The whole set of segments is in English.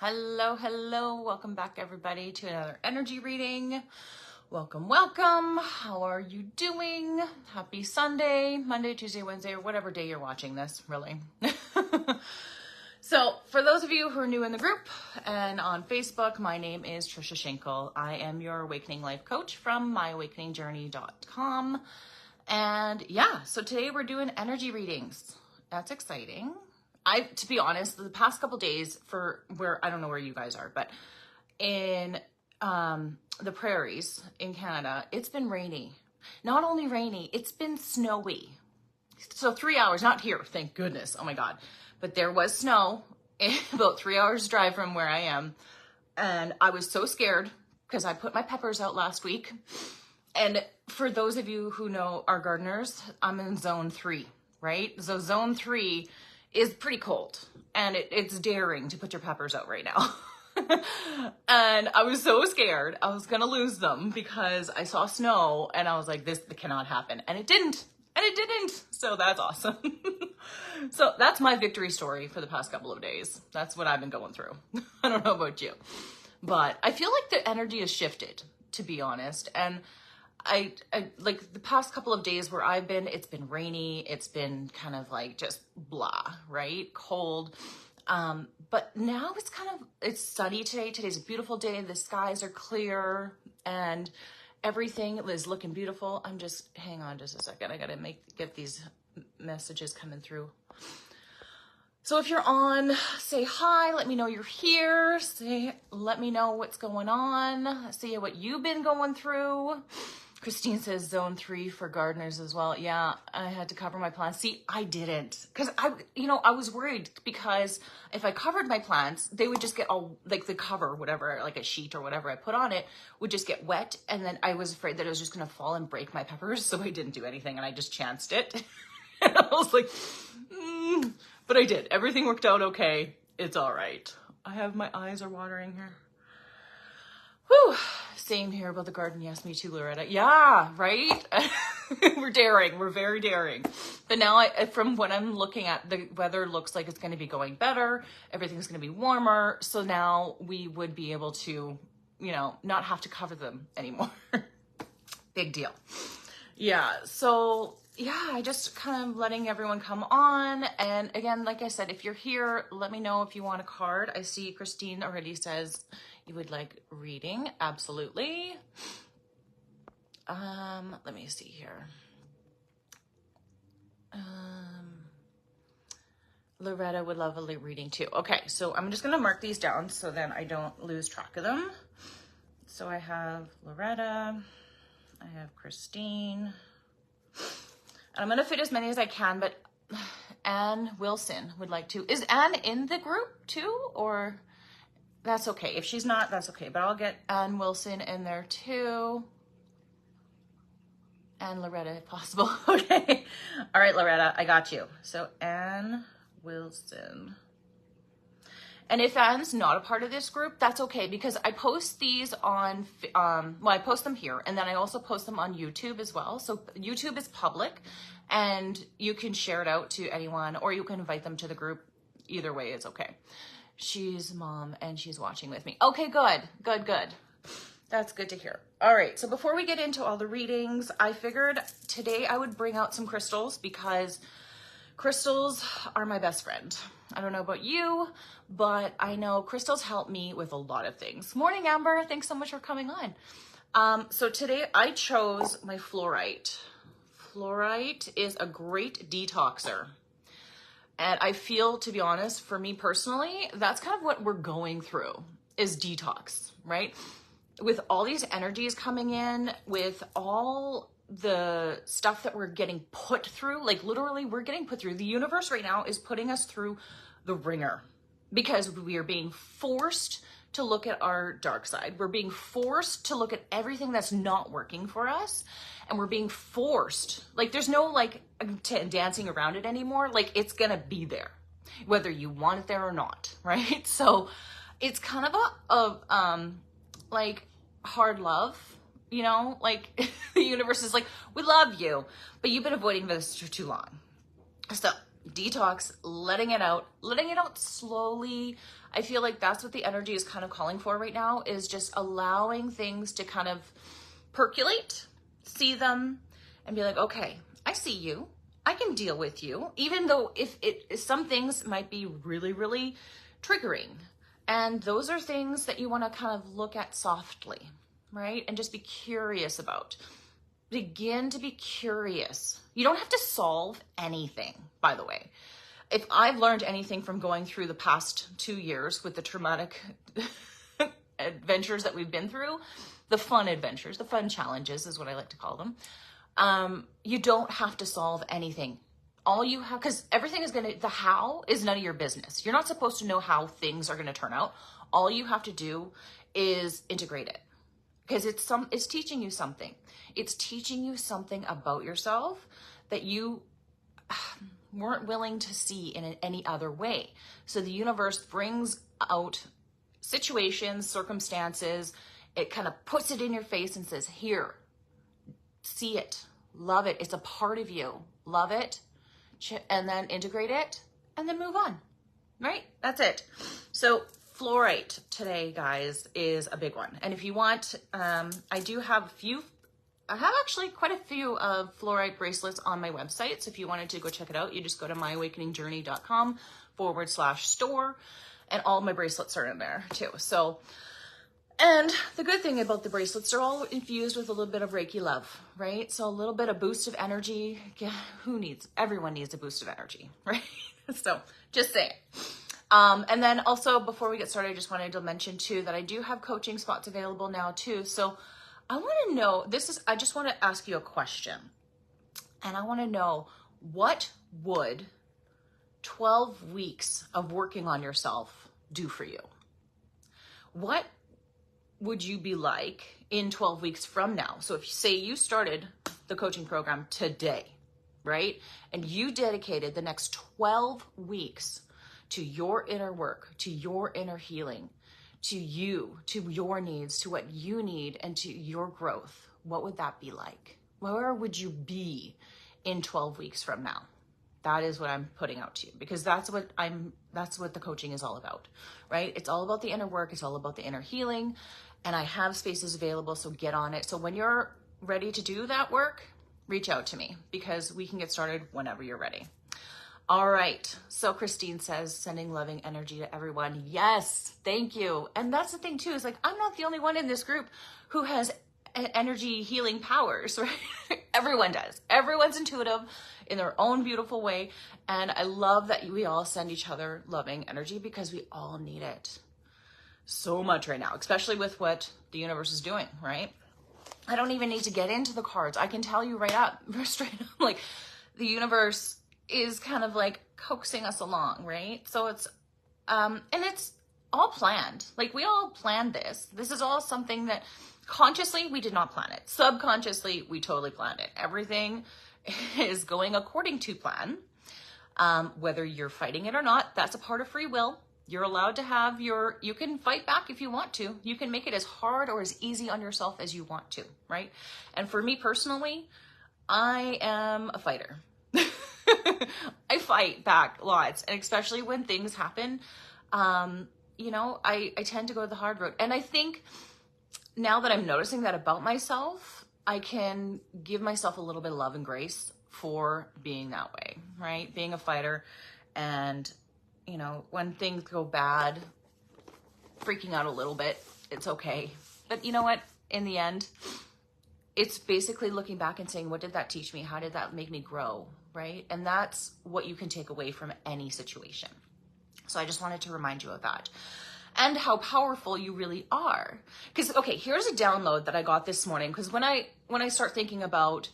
Hello, hello. Welcome back, everybody, to another energy reading. Welcome, welcome. How are you doing? Happy Sunday, Monday, Tuesday, Wednesday, or whatever day you're watching this, really. So, for those of you who are new in the group and on Facebook, my name is Trisha Schenkel. I am your Awakening Life Coach from myawakeningjourney.com. And yeah, so today we're doing energy readings. That's exciting. To be honest, the past couple days I don't know where you guys are, but in the prairies in Canada, it's been rainy. Not only rainy, it's been snowy. So 3 hours, not here, thank goodness. Oh my God. But there was snow about 3 hours drive from where I am. And I was so scared because I put my peppers out last week. And for those of you who know our gardeners, I'm in zone 3, right? So zone 3 is pretty cold, and it's daring to put your peppers out right now. And I was so scared I was gonna lose them because I saw snow and I was like, this cannot happen. And it didn't. So that's awesome. So that's my victory story for the past couple of days. That's what I've been going through. I don't know about you, but I feel like the energy has shifted, to be honest. And I like the past couple of days where I've been, it's been rainy. It's been kind of like just blah, right? Cold. But now it's sunny today. Today's a beautiful day. The skies are clear and everything is looking beautiful. Hang on just a second. I got to get these messages coming through. So if you're on, say hi, let me know you're here. Let me know what's going on. See what you've been going through. Christine says zone 3 for gardeners as well. Yeah, I had to cover my plants. See, I didn't, because I was worried because if I covered my plants, they would just get all, like the cover, whatever, like a sheet or whatever I put on it would just get wet. And then I was afraid that it was just going to fall and break my peppers. So I didn't do anything and I just chanced it. And I was like, but I did. Everything worked out okay. It's all right. My eyes are watering here. Whew. Same here about the garden. Yes, me too, Loretta. Yeah, right? We're daring. We're very daring. But now, from what I'm looking at, the weather looks like it's going to be going better. Everything's going to be warmer. So now we would be able to, not have to cover them anymore. Big deal. Yeah. So yeah, I just kind of letting everyone come on. And again, like I said, if you're here, let me know if you want a card. I see Christine already says you would like reading. Absolutely. Let me see here. Loretta would love a reading too. Okay, so I'm just going to mark these down so then I don't lose track of them. So I have Loretta, I have Christine, and I'm going to fit as many as I can, but Anne Wilson would like to. Is Anne in the group too, or... That's okay. If she's not, that's okay. But I'll get Anne Wilson in there too. And Loretta, if possible. Okay. All right, Loretta, I got you. So Anne Wilson. And if Anne's not a part of this group, that's okay, because I post these on, I post them here, and then I also post them on YouTube as well. So YouTube is public, and you can share it out to anyone, or you can invite them to the group. Either way is okay. She's mom and she's watching with me. Okay, good. That's good to hear. All right, so before we get into all the readings, I figured today I would bring out some crystals because crystals are my best friend. I don't know about you, but I know crystals help me with a lot of things. Morning, Amber. Thanks so much for coming on. So today I chose my fluorite. Fluorite is a great detoxer. And I feel, to be honest, for me personally, that's kind of what we're going through is detox, right? With all these energies coming in, with all the stuff that we're getting put through, like literally we're getting put through. The universe right now is putting us through the ringer because we are being forced to look at our dark side. We're being forced to look at everything that's not working for us. And we're being forced, like there's no like dancing around it anymore. Like it's gonna be there, whether you want it there or not, right? So it's kind of like hard love, like the universe is like, we love you, but you've been avoiding this for too long. So Detox, letting it out slowly. I feel like that's what the energy is kind of calling for right now, is just allowing things to kind of percolate, see them, and be like, okay, I see you. I can deal with you, even though if some things might be really, really triggering. And those are things that you want to kind of look at softly, right? And just be curious about. Begin to be curious. You don't have to solve anything, by the way. If I've learned anything from going through the past 2 years with the traumatic adventures that we've been through, the fun adventures, the fun challenges is what I like to call them. You don't have to solve anything. All you have, because everything is the how is none of your business. You're not supposed to know how things are going to turn out. All you have to do is integrate it, because it's teaching you something. It's teaching you something about yourself that you weren't willing to see in any other way. So the universe brings out situations, circumstances, it kind of puts it in your face and says, here, see it, love it. It's a part of you. Love it, and then integrate it, and then move on, right? That's it. So fluorite today, guys, is a big one. And if you want, I have actually quite a few of fluorite bracelets on my website. So if you wanted to go check it out, you just go to myawakeningjourney.com/store, and all my bracelets are in there too. So, and the good thing about the bracelets, they're all infused with a little bit of Reiki love, right? So a little bit of boost of energy. Yeah, everyone needs a boost of energy, right? So just saying. And then also, before we get started, I just wanted to mention too that I do have coaching spots available now too. So I want to know, I just want to ask you a question. And I want to know, what would 12 weeks of working on yourself do for you? What would you be like in 12 weeks from now? So if you say you started the coaching program today, right? And you dedicated the next 12 weeks to your inner work, to your inner healing, to you, to your needs, to what you need, and to your growth, what would that be like? Where would you be in 12 weeks from now? That is what I'm putting out to you, because that's what the coaching is all about, right? It's all about the inner work. It's all about the inner healing, and I have spaces available, so get on it. So when you're ready to do that work, reach out to me, because we can get started whenever you're ready. All right. So Christine says, sending loving energy to everyone. Yes, thank you. And that's the thing too, is like, I'm not the only one in this group who has energy healing powers, right? Everyone does. Everyone's intuitive in their own beautiful way. And I love that we all send each other loving energy, because we all need it so much right now, especially with what the universe is doing, right? I don't even need to get into the cards. I can tell you straight up, like, the universe is kind of like coaxing us along, right? So it's, and it's all planned. Like, we all planned this. This is all something that consciously we did not plan it. Subconsciously, we totally planned it. Everything is going according to plan. Whether you're fighting it or not, that's a part of free will. You're allowed to have you can fight back if you want to. You can make it as hard or as easy on yourself as you want to, right? And for me personally, I am a fighter. I fight back lots, and especially when things happen, I tend to go the hard road. And I think now that I'm noticing that about myself, I can give myself a little bit of love and grace for being that way, right? Being a fighter, and, when things go bad, freaking out a little bit, it's okay. But you know what? In the end, it's basically looking back and saying, what did that teach me? How did that make me grow? Right? And that's what you can take away from any situation. So I just wanted to remind you of that, and how powerful you really are. Because, okay, here's a download that I got this morning. Because when I start thinking about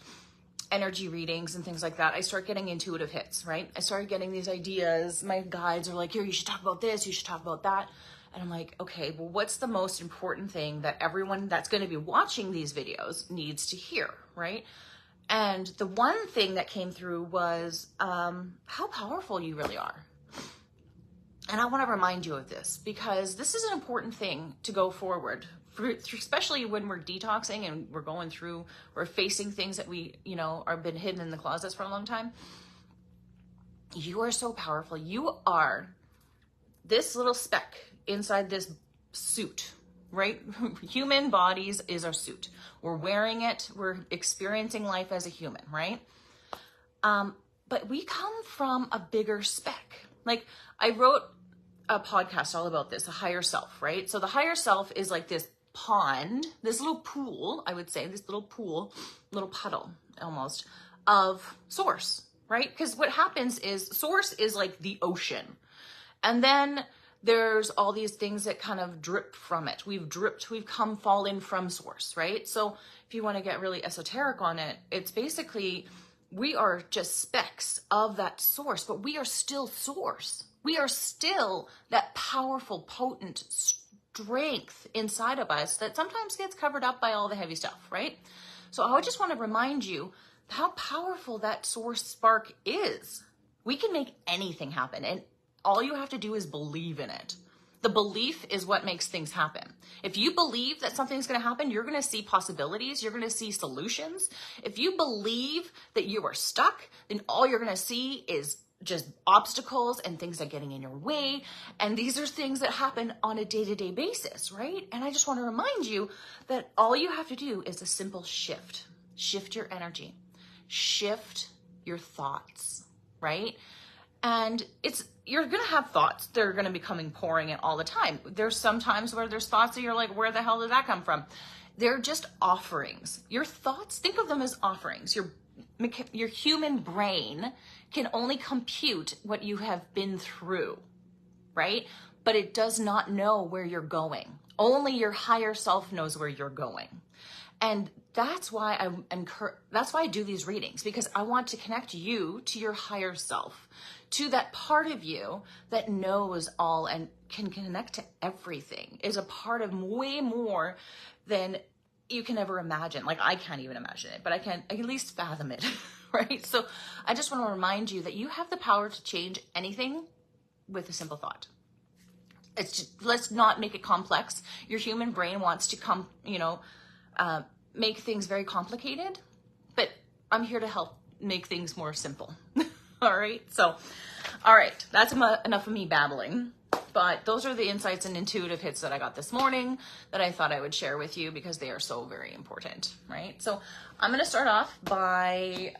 energy readings and things like that, I start getting intuitive hits, right? I started getting these ideas. My guides are like, here, you should talk about this, you should talk about that. And I'm like, okay, well, what's the most important thing that everyone that's going to be watching these videos needs to hear, right? And the one thing that came through was how powerful you really are. And I want to remind you of this, because this is an important thing to go forward, especially when we're detoxing and we're facing things that we, have been hidden in the closets for a long time. You are so powerful. You are this little speck inside this suit, right? Human bodies is our suit. We're wearing it. We're experiencing life as a human, right? But we come from a bigger speck. Like, I wrote a podcast all about this, a higher self, right? So the higher self is like this pond, this little pool, I would say, this little pool, little puddle almost of source, right? Because what happens is source is like the ocean. And then there's all these things that kind of drip from it. We've come fallen from source, right? So if you want to get really esoteric on it, it's basically, we are just specks of that source, but we are still source. We are still that powerful, potent strength inside of us that sometimes gets covered up by all the heavy stuff, right? So I just want to remind you how powerful that source spark is. We can make anything happen, and all you have to do is believe in it. The belief is what makes things happen. If you believe that something's going to happen, you're going to see possibilities. You're going to see solutions. If you believe that you are stuck, then all you're going to see is just obstacles and things that are getting in your way. And these are things that happen on a day-to-day basis, right? And I just want to remind you that all you have to do is a simple shift. Shift your energy. Shift your thoughts, right? And you're going to have thoughts. They're going to be pouring in all the time. There's some times where there's thoughts that you're like, where the hell did that come from? They're just offerings. Your thoughts, think of them as offerings. Your human brain can only compute what you have been through, right? But it does not know where you're going. Only your higher self knows where you're going. And that's why I do these readings, because I want to connect you to your higher self, to that part of you that knows all and can connect to everything, is a part of way more than you can ever imagine. Like, I can't even imagine it, but I can at least fathom it, right? So I just want to remind you that you have the power to change anything with a simple thought. It's just, let's not make it complex. Your human brain wants to make things very complicated, but I'm here to help make things more simple. All right. So, all right. That's enough of me babbling, but those are the insights and intuitive hits that I got this morning that I thought I would share with you because they are so very important. Right. So I'm going to start off by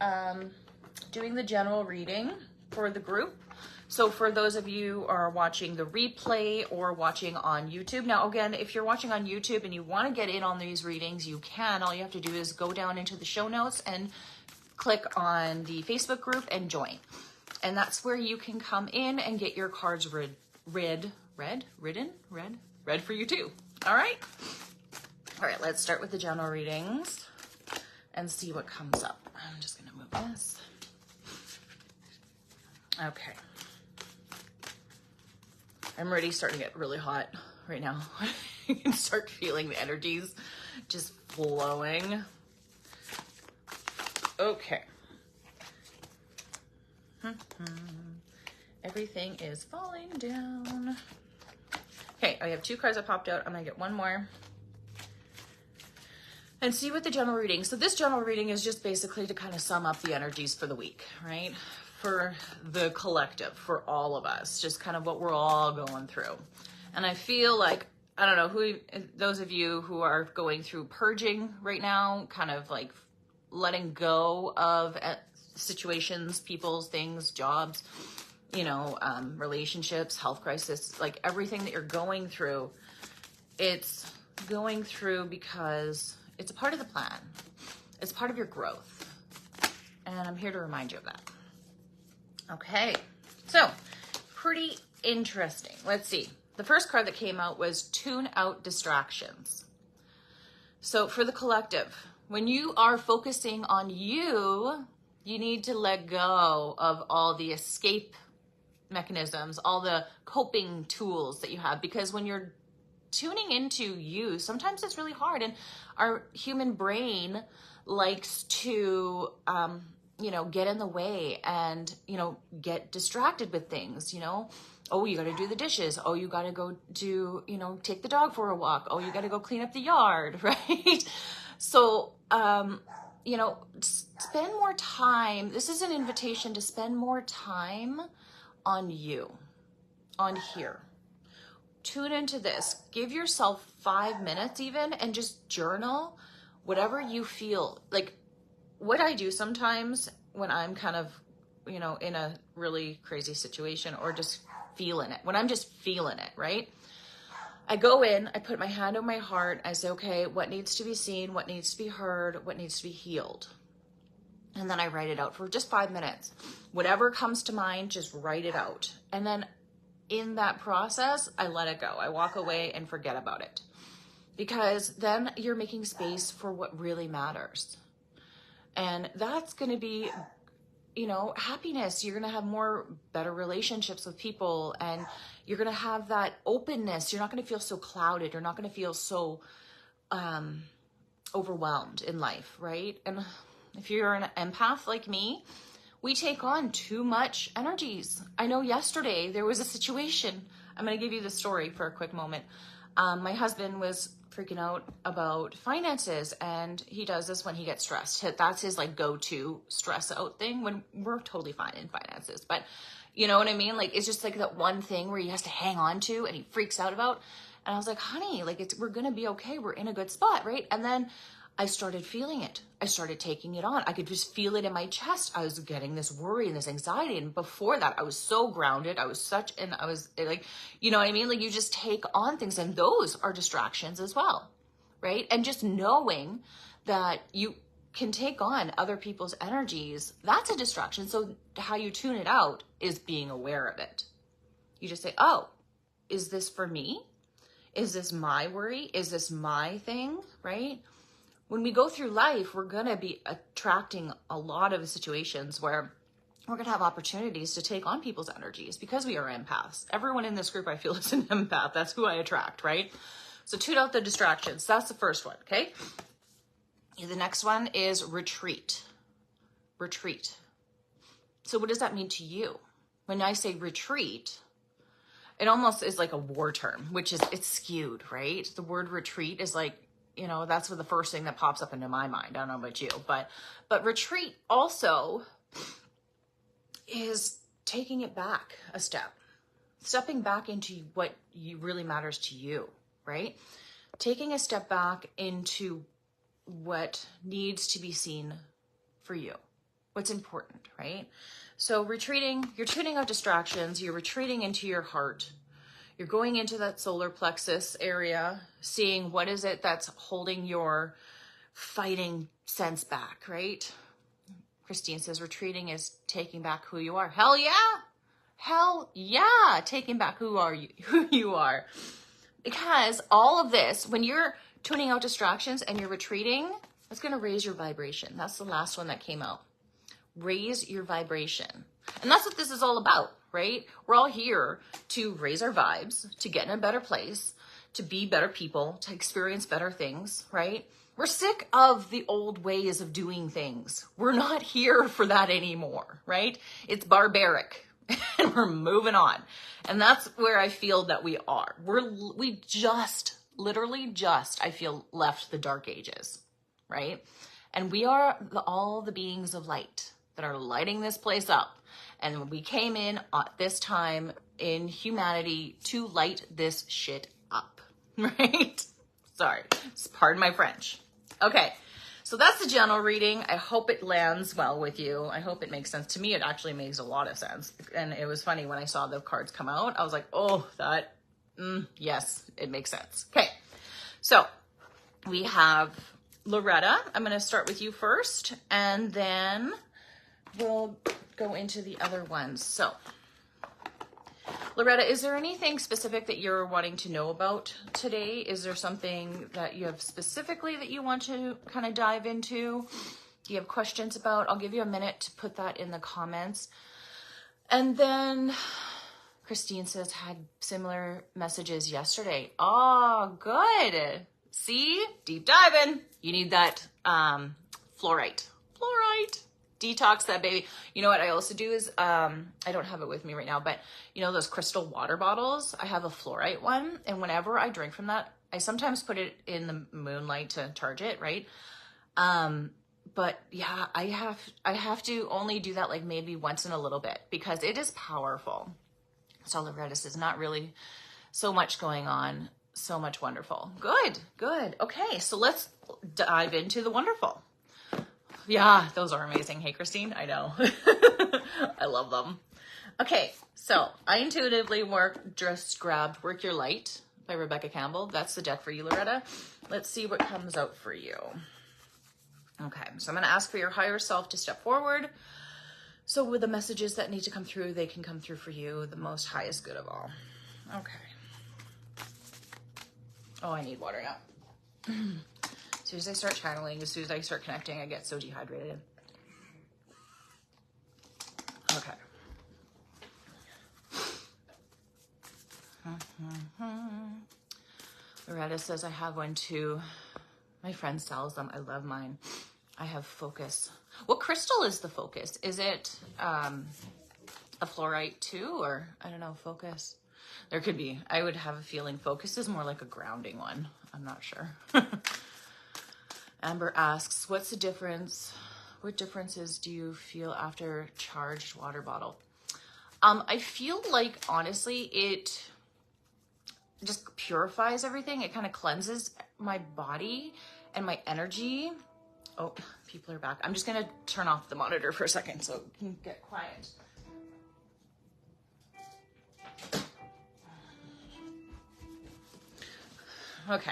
doing the general reading for the group. So for those of you who are watching the replay or watching on YouTube, now again, if you're watching on YouTube and you want to get in on these readings, you can. All you have to do is go down into the show notes and click on the Facebook group and join. And that's where you can come in and get your cards read for you too. All right. All right, let's start with the general readings and see what comes up. I'm just going to move this. Okay. I'm already starting to get really hot right now. You can start feeling the energies just flowing. Okay. Everything is falling down. Okay, I have 2 cards that popped out. I'm going to get one more. And see what the general reading. So this general reading is just basically to kind of sum up the energies for the week, right? For the collective, for all of us, just kind of what we're all going through. And I feel like, I don't know, those of you who are going through purging right now, kind of like letting go of situations, people's things, jobs, relationships, health crisis, like everything that you're going through, it's going through because it's a part of the plan. It's part of your growth. And I'm here to remind you of that. Okay, so pretty interesting. Let's see. The first card that came out was Tune Out Distractions. So for the collective, when you are focusing on you need to let go of all the escape mechanisms, all the coping tools that you have, because when you're tuning into you, sometimes it's really hard. And our human brain likes to, get in the way and, get distracted with things, Oh, you got to do the dishes. Oh, you got to go do, take the dog for a walk. Oh, you got to go clean up the yard, right? So, spend more time. This is an invitation to spend more time on you, on here. Tune into this. Give yourself 5 minutes even and just journal whatever you feel. Like what I do sometimes when I'm kind of, in a really crazy situation or just feeling it, when I'm just feeling it, right? I go in, I put my hand on my heart. I say, okay, what needs to be seen? What needs to be heard? What needs to be healed? And then I write it out for just 5 minutes. Whatever comes to mind, just write it out. And then in that process, I let it go. I walk away and forget about it. Because then you're making space for what really matters. And that's going to be, happiness. You're going to have better relationships with people, and you're going to have that openness. You're not going to feel so clouded. You're not going to feel so overwhelmed in life, right? And if you're an empath like me, we take on too much energies. I know yesterday there was a situation. I'm going to give you the story for a quick moment. My husband was freaking out about finances, and he does this when he gets stressed. That's his go-to stress out thing when we're totally fine in finances. But you know what I mean? It's just that one thing where he has to hang on to and he freaks out about. And I was like, honey, we're going to be okay. We're in a good spot, right? And then I started feeling it. I started taking it on. I could just feel it in my chest. I was getting this worry and this anxiety. And before that, I was so grounded. I was you know what I mean? You just take on things, and those are distractions as well, right? And just knowing that you can take on other people's energies, that's a distraction. So how you tune it out is being aware of it. You just say, oh, is this for me? Is this my worry? Is this my thing, right? When we go through life, we're going to be attracting a lot of situations where we're going to have opportunities to take on people's energies because we are empaths. Everyone in this group, I feel, is an empath. That's who I attract, right? So tune out the distractions. That's the first one, okay? The next one is retreat. Retreat. So what does that mean to you? When I say retreat, it almost is like a war term, which is, it's skewed, right? The word retreat is that's what the first thing that pops up into my mind. I don't know about you, but retreat also is taking it back a step, stepping back into what really matters to you, right? Taking a step back into what needs to be seen for you, what's important, right? So retreating, you're tuning out distractions, you're retreating into your heart. You're going into that solar plexus area, seeing what is it that's holding your fighting sense back, right? Christine says retreating is taking back who you are. Hell yeah. Hell yeah. Taking back who you are. Because all of this, when you're tuning out distractions and you're retreating, it's going to raise your vibration. That's the last one that came out. Raise your vibration. And that's what this is all about. Right? We're all here to raise our vibes, to get in a better place, to be better people, to experience better things, right? We're sick of the old ways of doing things. We're not here for that anymore, right? It's barbaric and we're moving on. And that's where I feel that we are. We just, literally just, I feel, left the dark ages, right? And we are all the beings of light that are lighting this place up. And we came in at this time in humanity to light this shit up, right? Sorry, pardon my French. Okay, so that's the general reading. I hope it lands well with you. I hope it makes sense. To me, it actually makes a lot of sense. And it was funny when I saw the cards come out. I was like, oh, yes, it makes sense. Okay, so we have Loretta. I'm going to start with you first, and then we'll go into the other ones. So Loretta, is there anything specific that you're wanting to know about today? Is there something that you have specifically that you want to kind of dive into? Do you have questions about? I'll give you a minute to put that in the comments. And then Christine says, had similar messages yesterday. Oh, good. See, deep diving. You need that fluorite. Detox that baby. You know what I also do is, I don't have it with me right now, but you know those crystal water bottles? I have a fluorite one, and whenever I drink from that, I sometimes put it in the moonlight to charge it, right? but yeah, I have to only do that like maybe once in a little bit because it is powerful. So Loretta says, not really so much going on, so much wonderful. Good, good. Okay, so let's dive into the wonderful. Yeah, those are amazing. Hey, Christine, I know. I love them. Okay, so I intuitively just grabbed Work Your Light by Rebecca Campbell. That's the deck for you, Loretta. Let's see what comes out for you. Okay, so I'm going to ask for your higher self to step forward. So with the messages that need to come through, they can come through for you, the most highest good of all. Okay. Oh, I need water now. As soon as I start channeling, as soon as I start connecting, I get so dehydrated. Okay. Loretta says, I have one too. My friend sells them. I love mine. I have focus. What crystal is the focus? Is it a fluorite too? Or I don't know, focus. There could be. I would have a feeling focus is more like a grounding one. I'm not sure. Amber asks, what's the difference? What differences do you feel after charged water bottle? I feel like, honestly, it just purifies everything. It kind of cleanses my body and my energy. Oh, people are back. I'm just going to turn off the monitor for a second so it can get quiet. Okay.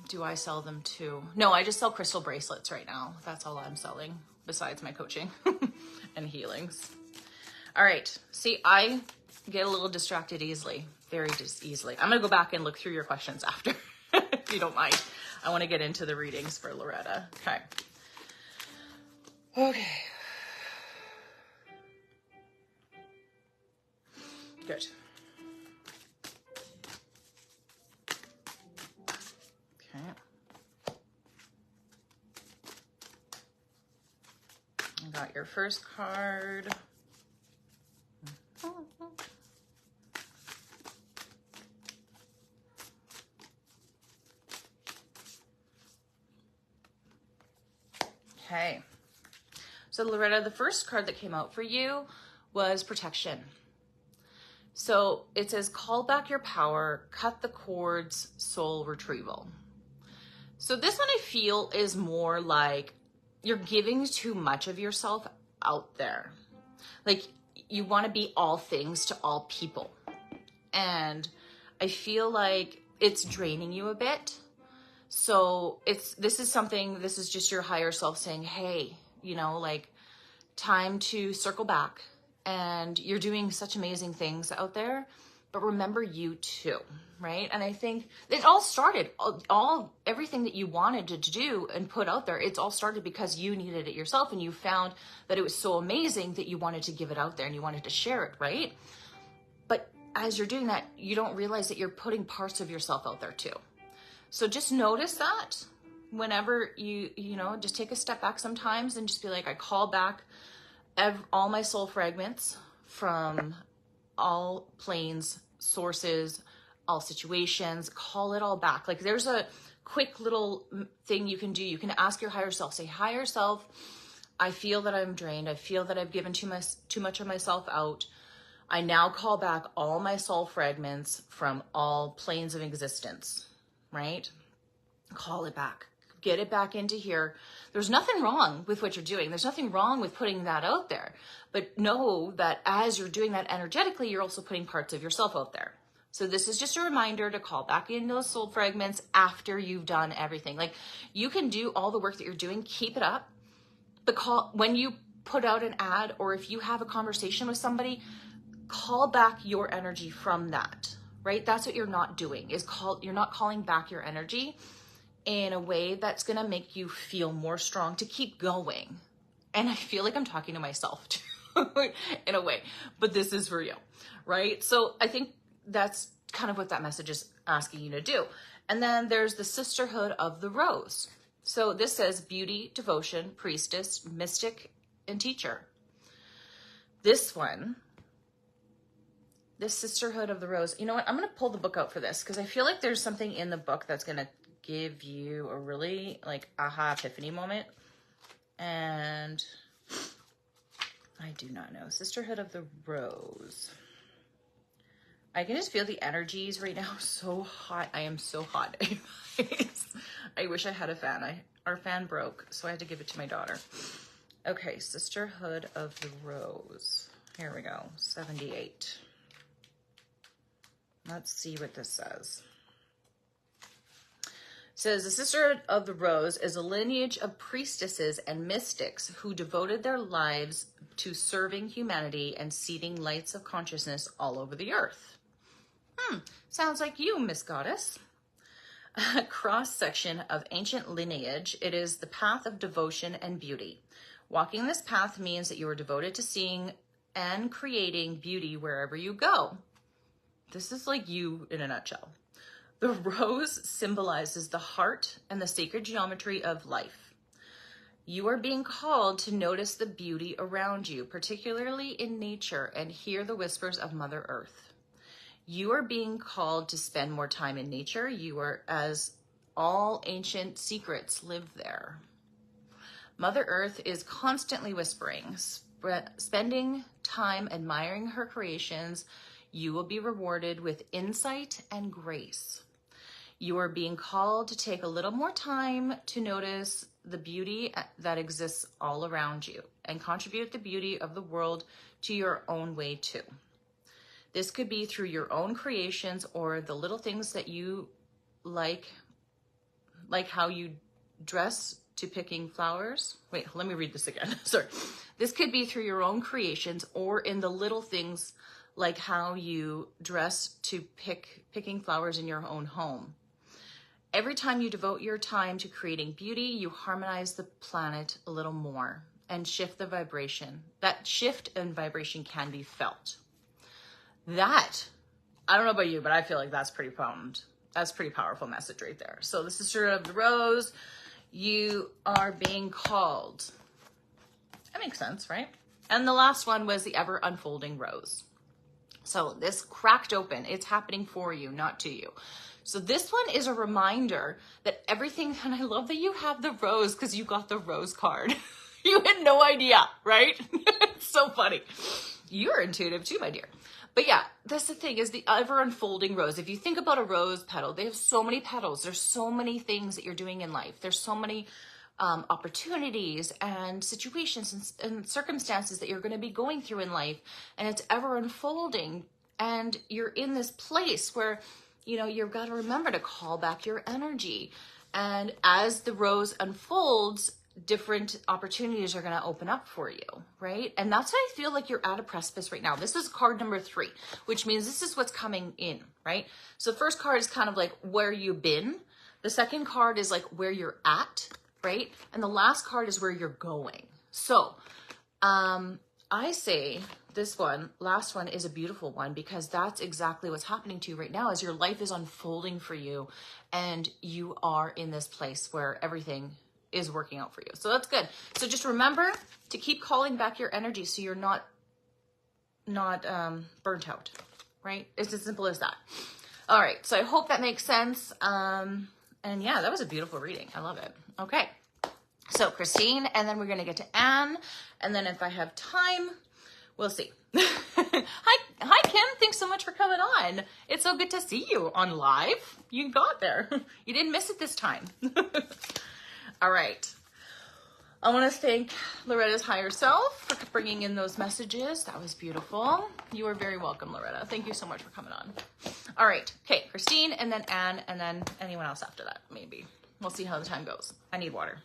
Do I sell them too? No, I just sell crystal bracelets right now. That's all I'm selling besides my coaching and healings. All right. See, I get a little distracted easily, very easily. I'm going to go back and look through your questions after, if you don't mind. I want to get into the readings for Loretta. Okay. Okay. Good. Okay. I got your first card. Okay. So Loretta, the first card that came out for you was protection. So it says, call back your power, cut the cords, soul retrieval. So this one I feel is more like you're giving too much of yourself out there. Like you want to be all things to all people. And I feel like it's draining you a bit. So this is just your higher self saying, hey, you know, like time to circle back. And you're doing such amazing things out there, but remember you too, right? And I think it all started, everything that you wanted to do and put out there, it's all started because you needed it yourself and you found that it was so amazing that you wanted to give it out there and you wanted to share it, right? But as you're doing that, you don't realize that you're putting parts of yourself out there too. So just notice that whenever you know, just take a step back sometimes and just be like, I call back all my soul fragments from all planes, sources, all situations, call it all back. Like there's a quick little thing you can do. You can ask your higher self, say, higher self, I feel that I'm drained. I feel that I've given too much of myself out. I now call back all my soul fragments from all planes of existence, right? Call it back. Get it back into here. There's nothing wrong with what you're doing. There's nothing wrong with putting that out there. But know that as you're doing that energetically, you're also putting parts of yourself out there. So this is just a reminder to call back in those soul fragments after you've done everything. Like you can do all the work that you're doing, keep it up. When you put out an ad or if you have a conversation with somebody, call back your energy from that, right? That's what you're not doing, you're not calling back your energy in a way that's going to make you feel more strong to keep going. And I feel like I'm talking to myself too, in a way, but this is for you, right? So I think that's kind of what that message is asking you to do. And then there's the Sisterhood of the Rose. So this says beauty, devotion, priestess, mystic, and teacher. This one, this Sisterhood of the Rose, you know what? I'm going to pull the book out for this because I feel like there's something in the book that's going to give you a really like aha epiphany moment. And I do not know. Sisterhood of the Rose. I can just feel the energies right now. So hot. I am so hot. I wish I had a fan. Our fan broke, so I had to give it to my daughter. Okay, Sisterhood of the Rose. Here we go. 78. Let's see what this says. It says, the Sisterhood of the Rose is a lineage of priestesses and mystics who devoted their lives to serving humanity and seeding lights of consciousness all over the earth. Sounds like you, Miss Goddess. A cross-section of ancient lineage, it is the path of devotion and beauty. Walking this path means that you are devoted to seeing and creating beauty wherever you go. This is like you in a nutshell. The rose symbolizes the heart and the sacred geometry of life. You are being called to notice the beauty around you, particularly in nature, and hear the whispers of Mother Earth. You are being called to spend more time in nature. You are, as all ancient secrets live there. Mother Earth is constantly whispering, spending time admiring her creations. You will be rewarded with insight and grace. You are being called to take a little more time to notice the beauty that exists all around you and contribute the beauty of the world to your own way too. This could be through your own creations or the little things that you like how you dress to picking flowers. Wait, let me read this again. Sorry. This could be through your own creations or in the little things like how you dress to picking flowers in your own home. Every time you devote your time to creating beauty, you harmonize the planet a little more and shift the vibration. That shift in vibration can be felt. That, I don't know about you, but I feel like that's pretty potent. That's a pretty powerful message right there. So the Sister of the Rose, you are being called. That makes sense, right? And the last one was the ever unfolding rose. So this cracked open, it's happening for you, not to you. So this one is a reminder that everything, and I love that you have the rose because you got the rose card. You had no idea, right? It's so funny. You're intuitive too, my dear. But yeah, that's the thing, is the ever unfolding rose. If you think about a rose petal, they have so many petals. There's so many things that you're doing in life. There's so many opportunities and situations and circumstances that you're going to be going through in life. And it's ever unfolding. And you're in this place where, you know, you've got to remember to call back your energy. And as the rose unfolds, different opportunities are going to open up for you, right? And that's why I feel like you're at a precipice right now. This is card number 3, which means this is what's coming in, right? So the first card is kind of like where you've been. The second card is like where you're at, right? And the last card is where you're going. So I say this one, last one, is a beautiful one because that's exactly what's happening to you right now as your life is unfolding for you and you are in this place where everything is working out for you. So that's good. So just remember to keep calling back your energy so you're not burnt out, right? It's as simple as that. All right. So I hope that makes sense. And yeah, that was a beautiful reading. I love it. Okay. So Christine, and then we're going to get to Anne. And then if I have time, we'll see. Hi, Kim. Thanks so much for coming on. It's so good to see you on live. You got there. You didn't miss it this time. All right. I want to thank Loretta's higher self for bringing in those messages. That was beautiful. You are very welcome, Loretta. Thank you so much for coming on. All right. Okay, Christine, and then Anne, and then anyone else after that, maybe. We'll see how the time goes. I need water.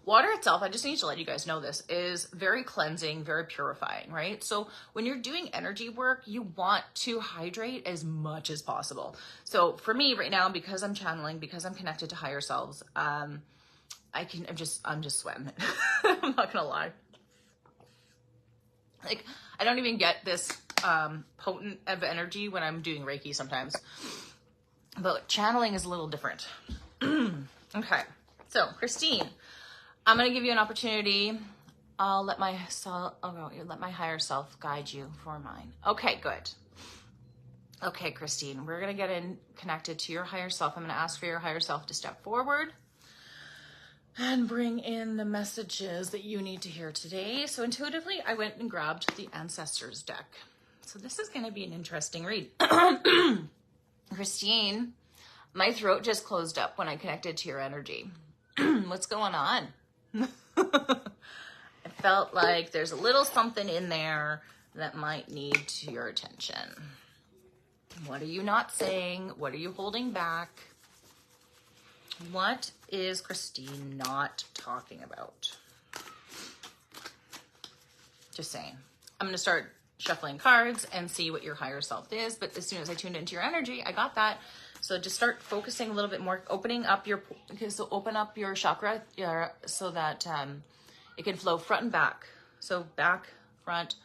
Water itself, I just need to let you guys know this, is very cleansing, very purifying, right? So when you're doing energy work, you want to hydrate as much as possible. So for me right now, because I'm channeling, because I'm connected to higher selves, I'm just sweating. I'm not gonna lie. Like, I don't even get this potent of energy when I'm doing Reiki sometimes. But channeling is a little different. Okay, so Christine, I'm going to give you an opportunity. I'll let my higher self guide you for mine. Okay, good. Okay, Christine, we're going to get in connected to your higher self. I'm going to ask for your higher self to step forward and bring in the messages that you need to hear today. So intuitively, I went and grabbed the Ancestors deck. So this is going to be an interesting read. Christine, my throat just closed up when I connected to your energy. What's going on? I felt like there's a little something in there that might need your attention. What are you not saying? What are you holding back? What is Christine not talking about? Just saying. I'm going to start shuffling cards and see what your higher self is. But as soon as I tuned into your energy, I got that. So just start focusing a little bit more, opening up your, okay, so open up your chakra so that it can flow front and back. So back, front.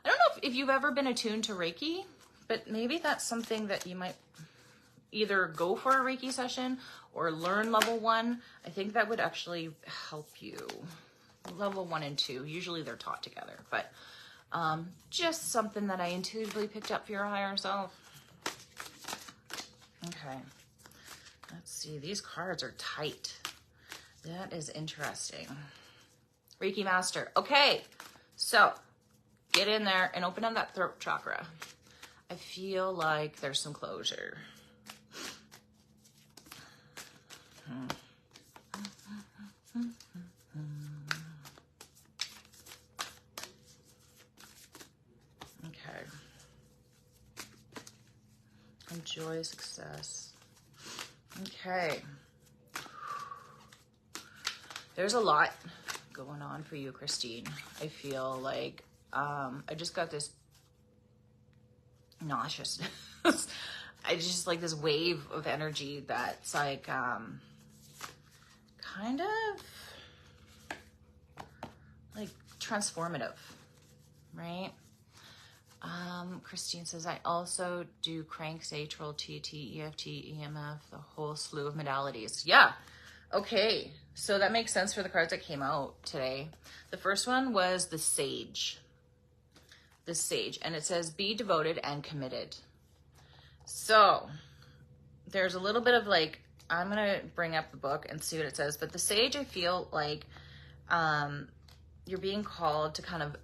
I don't know if you've ever been attuned to Reiki, but maybe that's something that you might either go for a Reiki session or learn level 1. I think that would actually help you. Level 1 and 2, usually they're taught together, but just something that I intuitively picked up for your higher self. Okay, let's see. These cards are tight. That is interesting. Reiki Master. Okay, so get in there and open up that throat chakra. I feel like there's some closure. Okay. Enjoy success. Okay. There's a lot going on for you, Christine. I feel like I just got this nauseousness. I just like this wave of energy that's like kind of like transformative, right? Christine says, I also do crank, sacral, TT, EFT, EMF, the whole slew of modalities. Yeah. Okay. So that makes sense for the cards that came out today. The first one was the Sage. The Sage. And it says, be devoted and committed. So there's a little bit of like, I'm going to bring up the book and see what it says. But the Sage, I feel like you're being called to kind of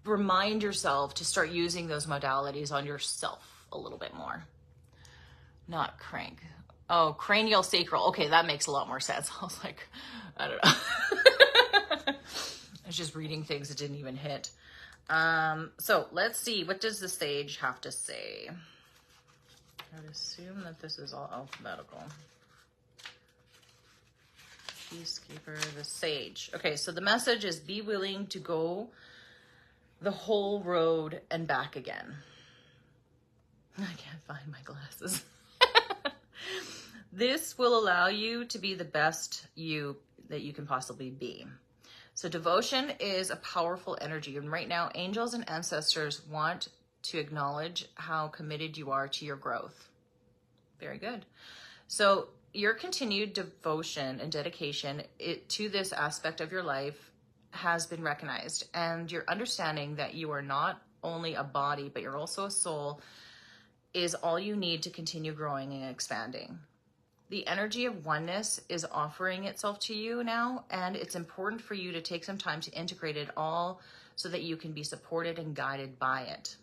remind yourself to start using those modalities on yourself a little bit more. Not crank. Oh, cranial sacral. Okay, that makes a lot more sense. I was like, I don't know. I was just reading things that didn't even hit. So let's see. What does the Sage have to say? I would assume that this is all alphabetical. Peacekeeper, the Sage. Okay, so the message is be willing to go the whole road and back again. I can't find my glasses. This will allow you to be the best you that you can possibly be. So devotion is a powerful energy. And right now, angels and ancestors want to acknowledge how committed you are to your growth. Very good. So your continued devotion and dedication to this aspect of your life has been recognized, and your understanding that you are not only a body, but you're also a soul is all you need to continue growing and expanding. The energy of oneness is offering itself to you now, and it's important for you to take some time to integrate it all so that you can be supported and guided by it.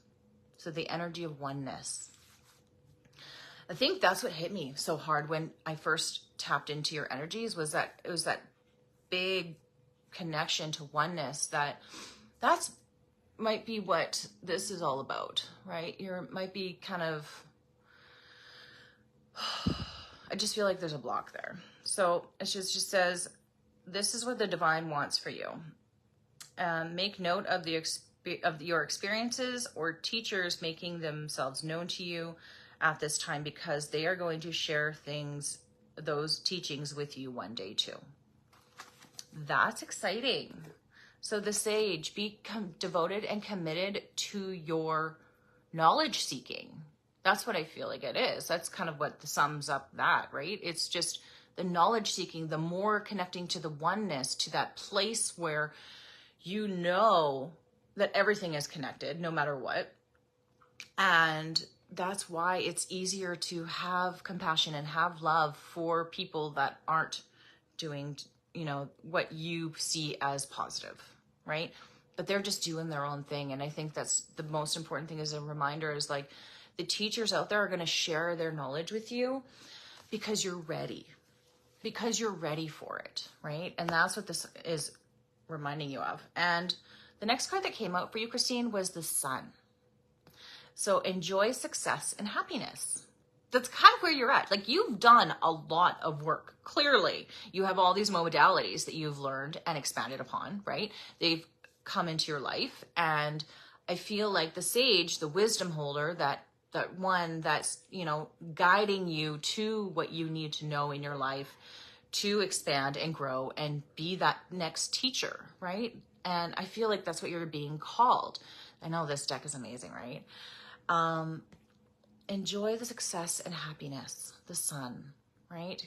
So the energy of oneness. I think that's what hit me so hard when I first tapped into your energies was that it was that big connection to oneness that's might be what this is all about, right? Might be kind of, I just feel like there's a block there. So it just says, this is what the divine wants for you. Make note of your experiences or teachers making themselves known to you at this time, because they are going to share those teachings with you one day too. That's exciting. So the Sage, be devoted and committed to your knowledge seeking. That's what I feel like it is. That's kind of what sums up that, right? It's just the knowledge seeking, the more connecting to the oneness, to that place where you know that everything is connected no matter what. And that's why it's easier to have compassion and have love for people that aren't doing, what you see as positive, right? But they're just doing their own thing. And I think that's the most important thing as a reminder is like the teachers out there are going to share their knowledge with you because you're ready for it, right? And that's what this is reminding you of. And the next card that came out for you, Christine, was the Sun. So enjoy success and happiness. That's kind of where you're at. Like you've done a lot of work. Clearly, you have all these modalities that you've learned and expanded upon, right? They've come into your life. And I feel like the sage, the wisdom holder, that one that's, guiding you to what you need to know in your life to expand and grow and be that next teacher, right? And I feel like that's what you're being called. I know this deck is amazing, right? Enjoy the success and happiness, the Sun, right?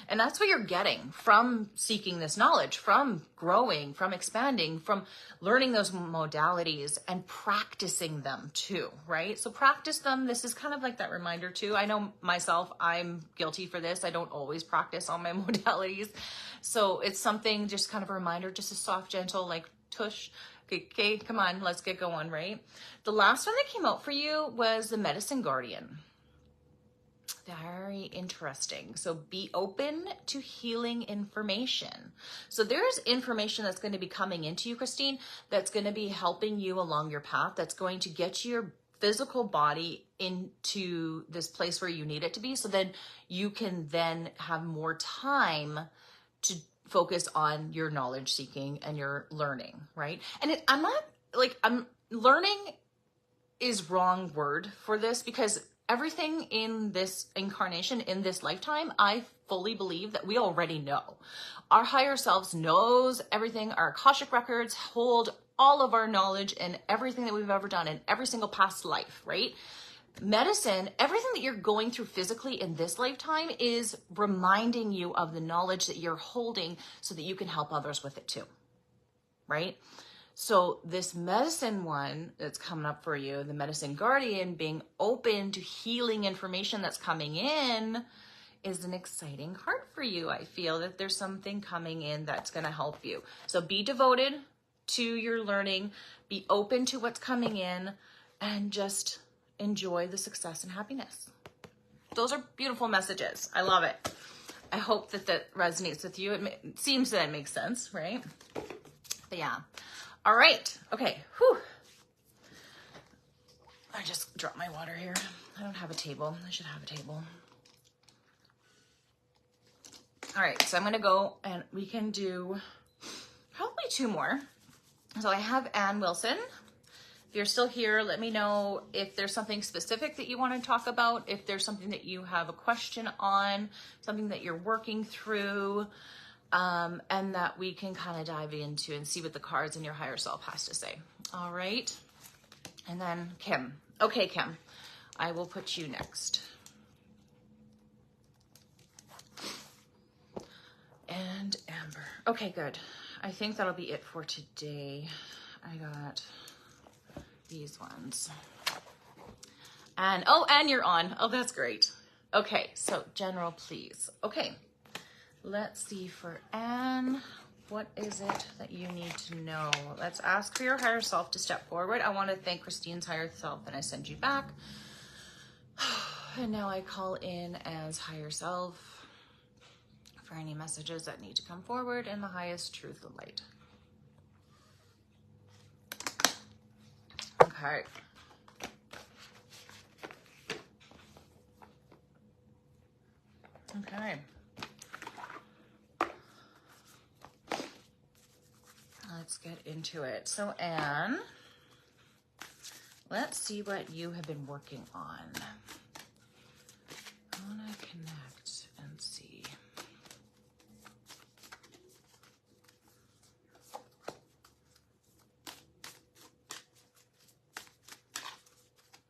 And that's what you're getting from seeking this knowledge, from growing, from expanding, from learning those modalities and practicing them too, right? So practice them. This is kind of like that reminder too. I know myself, I'm guilty for this. I don't always practice all my modalities. So it's something, just kind of a reminder, just a soft, gentle, like tush. Okay, come on, let's get going, right? The last one that came out for you was the Medicine Guardian. Very interesting. So be open to healing information. So there's information that's going to be coming into you, Christine, that's going to be helping you along your path, that's going to get your physical body into this place where you need it to be. So then you can then have more time to focus on your knowledge seeking and your learning, right? And learning is wrong word for this, because everything in this incarnation, in this lifetime, I fully believe that we already know. Our higher selves knows everything. Our Akashic records hold all of our knowledge and everything that we've ever done in every single past life, right? Medicine, everything that you're going through physically in this lifetime is reminding you of the knowledge that you're holding so that you can help others with it too, right? So this medicine one that's coming up for you, the Medicine Guardian, being open to healing information that's coming in, is an exciting card for you. I feel that there's something coming in that's going to help you. So be devoted to your learning, be open to what's coming in, and just enjoy the success and happiness. Those are beautiful messages. I love it. I hope that that resonates with you. It seems that it makes sense, right? But yeah. All right. Okay. Whew. I just dropped my water here. I don't have a table. I should have a table. All right. So I'm going to go and we can do probably two more. So I have Ann Wilson. If you're still here, let me know if there's something specific that you want to talk about, if there's something that you have a question on, something that you're working through, and that we can kind of dive into and see what the cards and your higher self has to say. All right. And then Kim. Okay, Kim, I will put you next. And Amber. Okay, good. I think that'll be it for today. I got these ones. And, oh, and you're on. Oh, that's great. Okay, so general, please. Okay, let's see for Anne. What is it that you need to know? Let's ask for your higher self to step forward. I want to thank Christine's higher self, and I send you back. And now I call in as higher self for any messages that need to come forward in the highest truth of light. Okay. Okay. Let's get into it. So, Anne, let's see what you have been working on. I want to connect and see.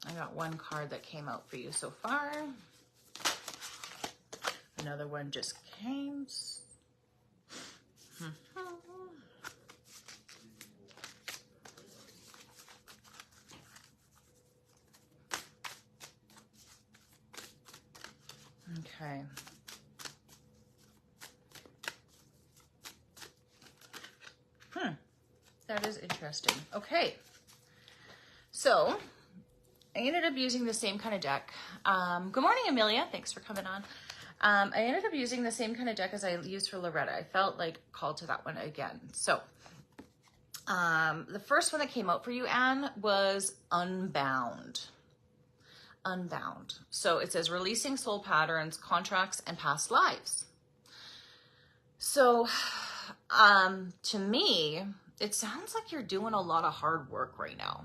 I got one card that came out for you so far. Another one just came. Okay. That is interesting. Okay. So I ended up using the same kind of deck. Good morning, Amelia. Thanks for coming on. I ended up using the same kind of deck as I used for Loretta. I felt like called to that one again. So the first one that came out for you, Anne, was Unbound. Unbound. So it says releasing soul patterns, contracts, and past lives. So to me, it sounds like you're doing a lot of hard work right now.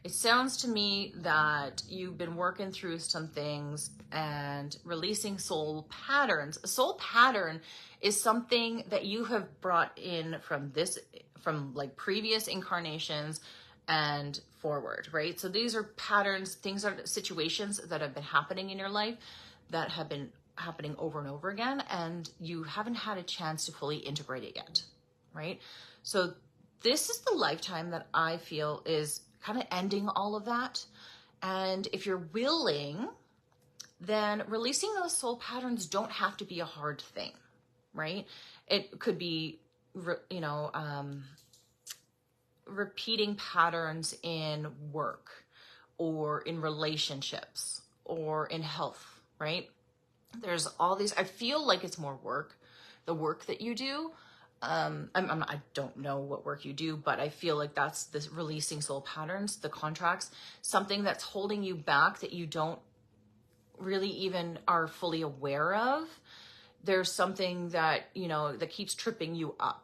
It sounds to me that you've been working through some things and releasing soul patterns. A soul pattern is something that you have brought in from like previous incarnations and forward, right? So these are patterns, things are situations that have been happening in your life that have been happening over and over again, and you haven't had a chance to fully integrate it yet, right? So this is the lifetime that I feel is kind of ending all of that. And if you're willing, then releasing those soul patterns don't have to be a hard thing, right? It could be, repeating patterns in work or in relationships or in health, right? There's all these, I feel like it's more work, the work that you do. I don't know what work you do, but I feel like that's the releasing soul patterns, the contracts, something that's holding you back that you don't really even are fully aware of. There's something that, that keeps tripping you up,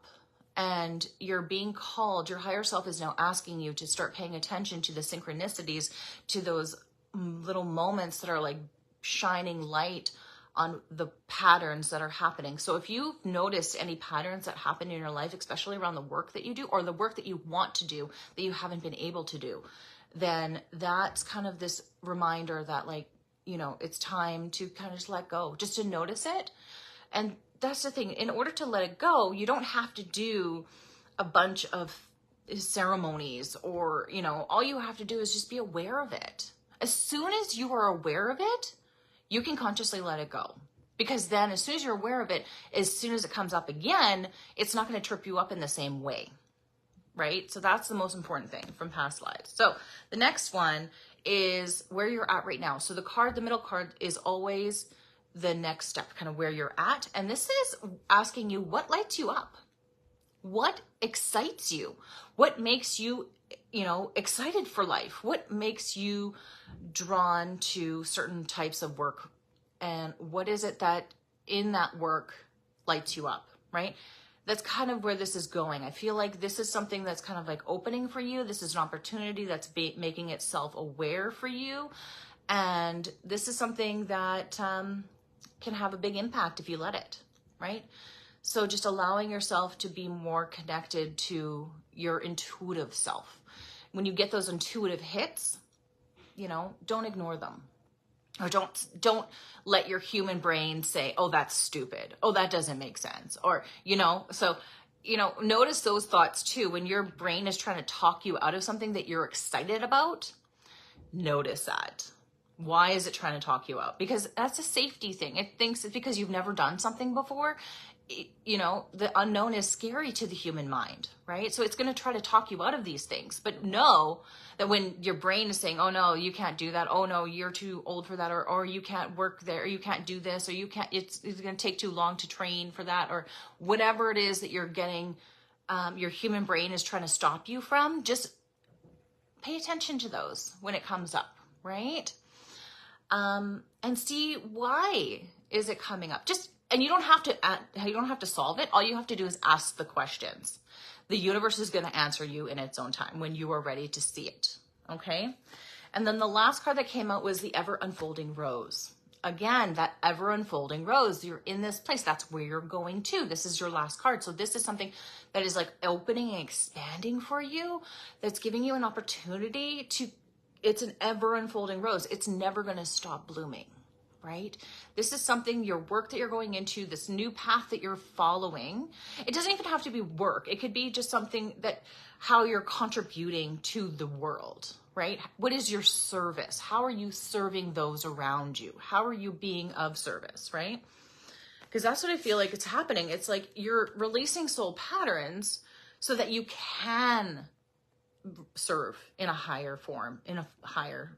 and you're being called, your higher self is now asking you to start paying attention to the synchronicities, to those little moments that are like shining light on the patterns that are happening. So if you've noticed any patterns that happen in your life, especially around the work that you do or the work that you want to do that you haven't been able to do, then that's kind of this reminder that it's time to kind of just let go, just to notice it. And that's the thing. In order to let it go, you don't have to do a bunch of ceremonies or, all you have to do is just be aware of it. As soon as you are aware of it, you can consciously let it go. Because then as soon as you're aware of it, as soon as it comes up again, it's not going to trip you up in the same way, right? So that's the most important thing from past lives. So the next one is where you're at right now. So the middle card is always the next step, kind of where you're at. And this is asking you, what lights you up? What excites you? What makes you, excited for life? What makes you drawn to certain types of work? And what is it that in that work lights you up, right? That's kind of where this is going. I feel like this is something that's kind of like opening for you. This is an opportunity that's making itself aware for you. And this is something that can have a big impact if you let it, right? So just allowing yourself to be more connected to your intuitive self. When you get those intuitive hits, don't ignore them. Or don't let your human brain say, oh, that's stupid. Oh, that doesn't make sense. Or, notice those thoughts too. When your brain is trying to talk you out of something that you're excited about, notice that. Why is it trying to talk you out? Because that's a safety thing. It thinks it's because you've never done something before. The unknown is scary to the human mind, right? So it's going to try to talk you out of these things. But know that when your brain is saying, oh no, you can't do that. Oh no, you're too old for that. Or you can't work there. Or you can't do this. Or you can't, it's going to take too long to train for that. Or whatever it is that you're getting, your human brain is trying to stop you from. Just pay attention to those when it comes up, right? And see why is it coming up. And you don't have to solve it. All you have to do is ask the questions. The universe is going to answer you in its own time when you are ready to see it. Okay. And then the last card that came out was the ever unfolding rose. Again, that ever unfolding rose, you're in this place. That's where you're going to. This is your last card. So this is something that is like opening and expanding for you. That's giving you an opportunity it's an ever unfolding rose. It's never going to stop blooming. Right? This is something, your work that you're going into, this new path that you're following. It doesn't even have to be work. It could be just something that how you're contributing to the world, right? What is your service? How are you serving those around you? How are you being of service, right? Because that's what I feel like it's happening. It's like you're releasing soul patterns so that you can serve in a higher form, in a higher,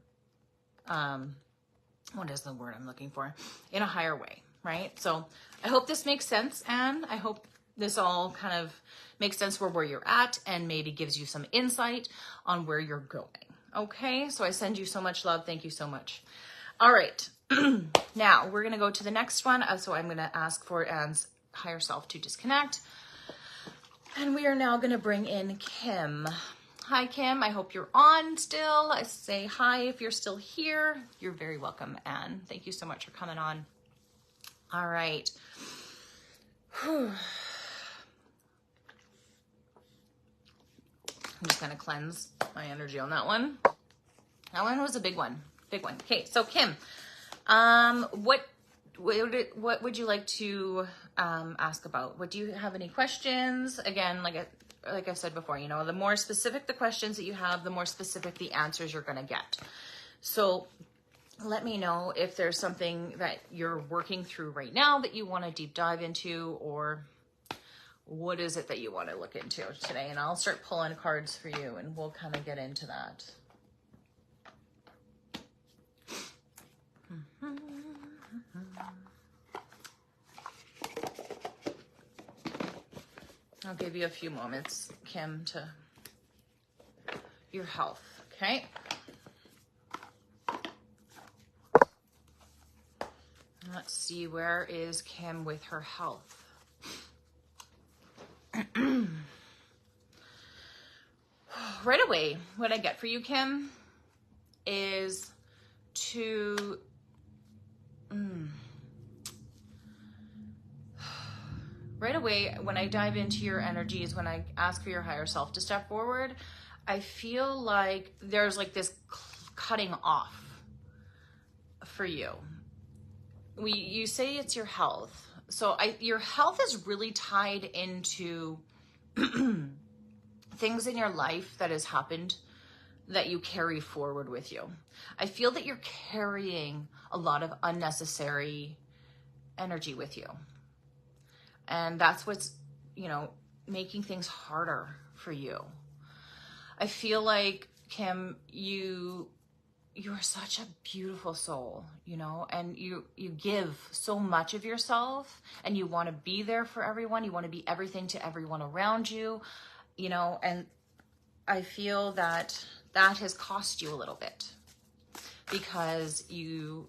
what is the word I'm looking for? In a higher way, right? So I hope this makes sense, Anne. I hope this all kind of makes sense for where you're at and maybe gives you some insight on where you're going. Okay, so I send you so much love. Thank you so much. All right, now we're going to go to the next one. So I'm going to ask for Anne's higher self to disconnect. And we are now going to bring in Kim. Hi, Kim. I hope you're on still. I say hi if you're still here. You're very welcome, Anne. Thank you so much for coming on. All right. Whew. I'm just going to cleanse my energy on that one. That one was a big one. Big one. Okay, so Kim, what would you like to ask about? Do you have any questions? Again, like I said before, you know, the more specific the questions that you have, the more specific the answers you're going to get. So let me know if there's something that you're working through right now that you want to deep dive into, or what is it that you want to look into today? And I'll start pulling cards for you and we'll kind of get into that. I'll give you a few moments, Kim, to your health, okay? Let's see, where is Kim with her health? Right away, what I get for you, Kim, is to right away, when I dive into your energies, when I ask for your higher self to step forward, I feel like there's like this cutting off for you. You say it's your health. So your health is really tied into things in your life that has happened that you carry forward with you. I feel that you're carrying a lot of unnecessary energy with you. And that's what's, you know, making things harder for you. I feel like, Kim, you are such a beautiful soul, you know, and you give so much of yourself, and you want to be there for everyone. You want to be everything to everyone around you, you know, and I feel that that has cost you a little bit because you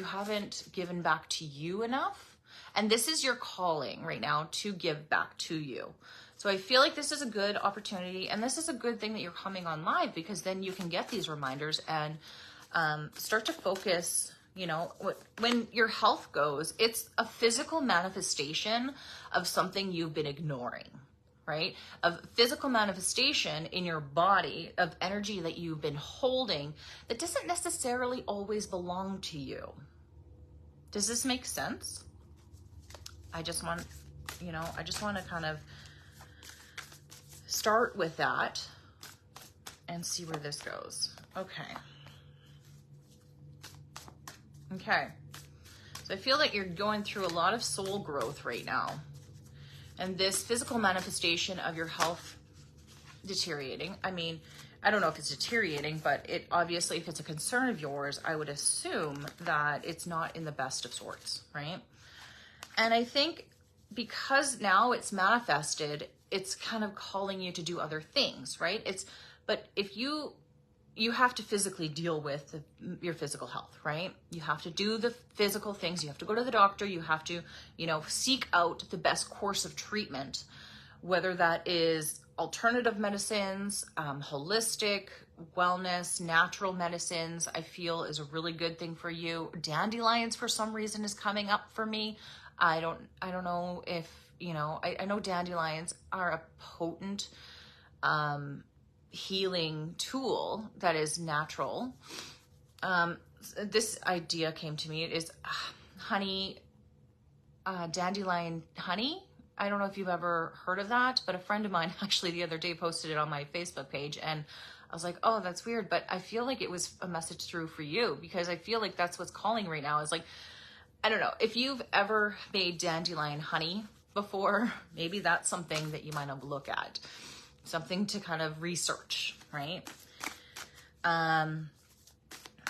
haven't given back to you enough. And this is your calling right now, to give back to you. So I feel like this is a good opportunity, and this is a good thing that you're coming on live, because then you can get these reminders and start to focus. You know, when your health goes, it's a physical manifestation of something you've been ignoring, right? Of physical manifestation in your body of energy that you've been holding that doesn't necessarily always belong to you. Does this make sense? I just want to kind of start with that and see where this goes. Okay. So I feel like you're going through a lot of soul growth right now. And this physical manifestation of your health deteriorating. I mean, I don't know if it's deteriorating, but it obviously, if it's a concern of yours, I would assume that it's not in the best of sorts, right? And I think because now it's manifested, it's kind of calling you to do other things, right? But if you have to physically deal with your physical health, right? You have to do the physical things. You have to go to the doctor. You have to, you know, seek out the best course of treatment, whether that is alternative medicines, holistic wellness, natural medicines, I feel is a really good thing for you. Dandelions, for some reason, is coming up for me. I don't know if, you know, I know dandelions are a potent healing tool that is natural. This idea came to me. It is honey, dandelion honey. I don't know if you've ever heard of that, but a friend of mine actually the other day posted it on my Facebook page, and I was like, oh, that's weird. But I feel like it was a message through for you, because I feel like that's what's calling right now, is like, I don't know, if you've ever made dandelion honey before, maybe that's something that you might have look at, something to kind of research, right?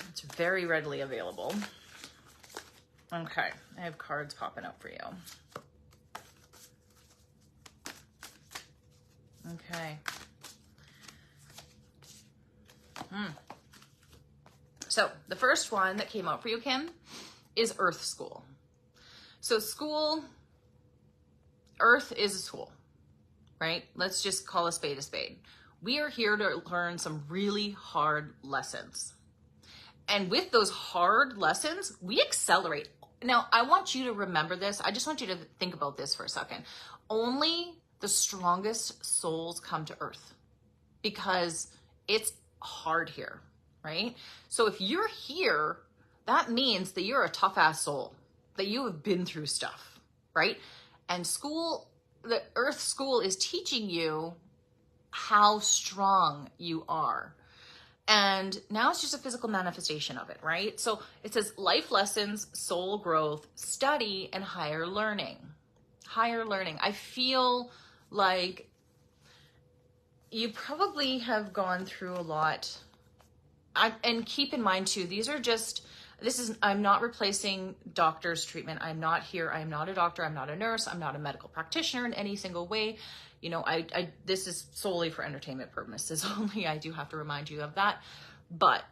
It's very readily available. Okay, I have cards popping up for you. Okay. So the first one that came out for you, Kim, is Earth School. So school, Earth is a school, right? Let's just call a spade a spade. We are here to learn some really hard lessons. And with those hard lessons, we accelerate. Now, I want you to remember this. I just want you to think about this for a second. Only the strongest souls come to Earth because it's hard here, right? So if you're here, that means that you're a tough ass soul, that you have been through stuff, right? And school, the Earth School is teaching you how strong you are. And now it's just a physical manifestation of it, right? So it says life lessons, soul growth, study, and higher learning. Higher learning. I feel like you probably have gone through a lot. And keep in mind too, I'm not replacing doctor's treatment. I'm not here. I'm not a doctor. I'm not a nurse. I'm not a medical practitioner in any single way. You know, this is solely for entertainment purposes only. I do have to remind you of that. But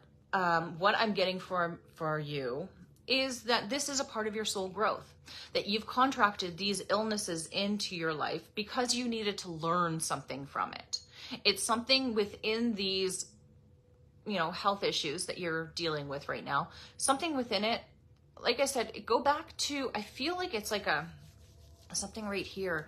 what I'm getting for you is that this is a part of your soul growth, that you've contracted these illnesses into your life because you needed to learn something from it. It's something within these, health issues that you're dealing with right now, something within it. Like I said, go back to, I feel like it's like something right here.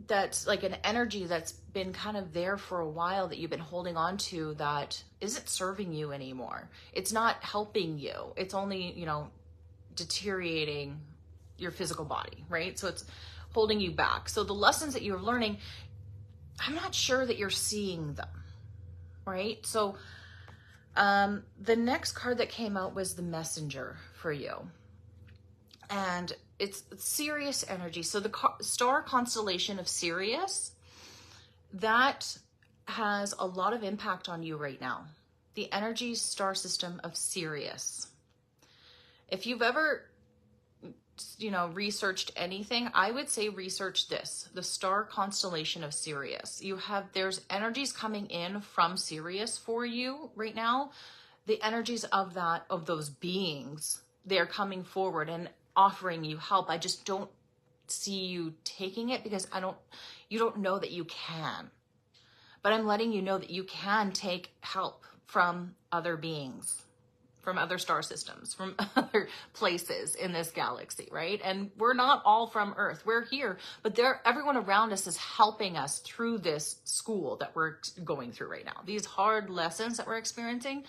That's like an energy that's been kind of there for a while that you've been holding on to that isn't serving you anymore. It's not helping you. It's only, deteriorating your physical body, right? So it's holding you back. So the lessons that you're learning, I'm not sure that you're seeing them, right? So the next card that came out was the Messenger for you. And it's Sirius energy. So the star constellation of Sirius, that has a lot of impact on you right now. The energy star system of Sirius. If you've ever, researched anything, I would say research this, the star constellation of Sirius. There's energies coming in from Sirius for you right now. The energies of those beings, they're coming forward and offering you help. I just don't see you taking it because you don't know that you can. But I'm letting you know that you can take help from other beings, from other star systems, from other places in this galaxy, right? And we're not all from Earth. We're here, but everyone around us is helping us through this school that we're going through right now. These hard lessons that we're experiencing,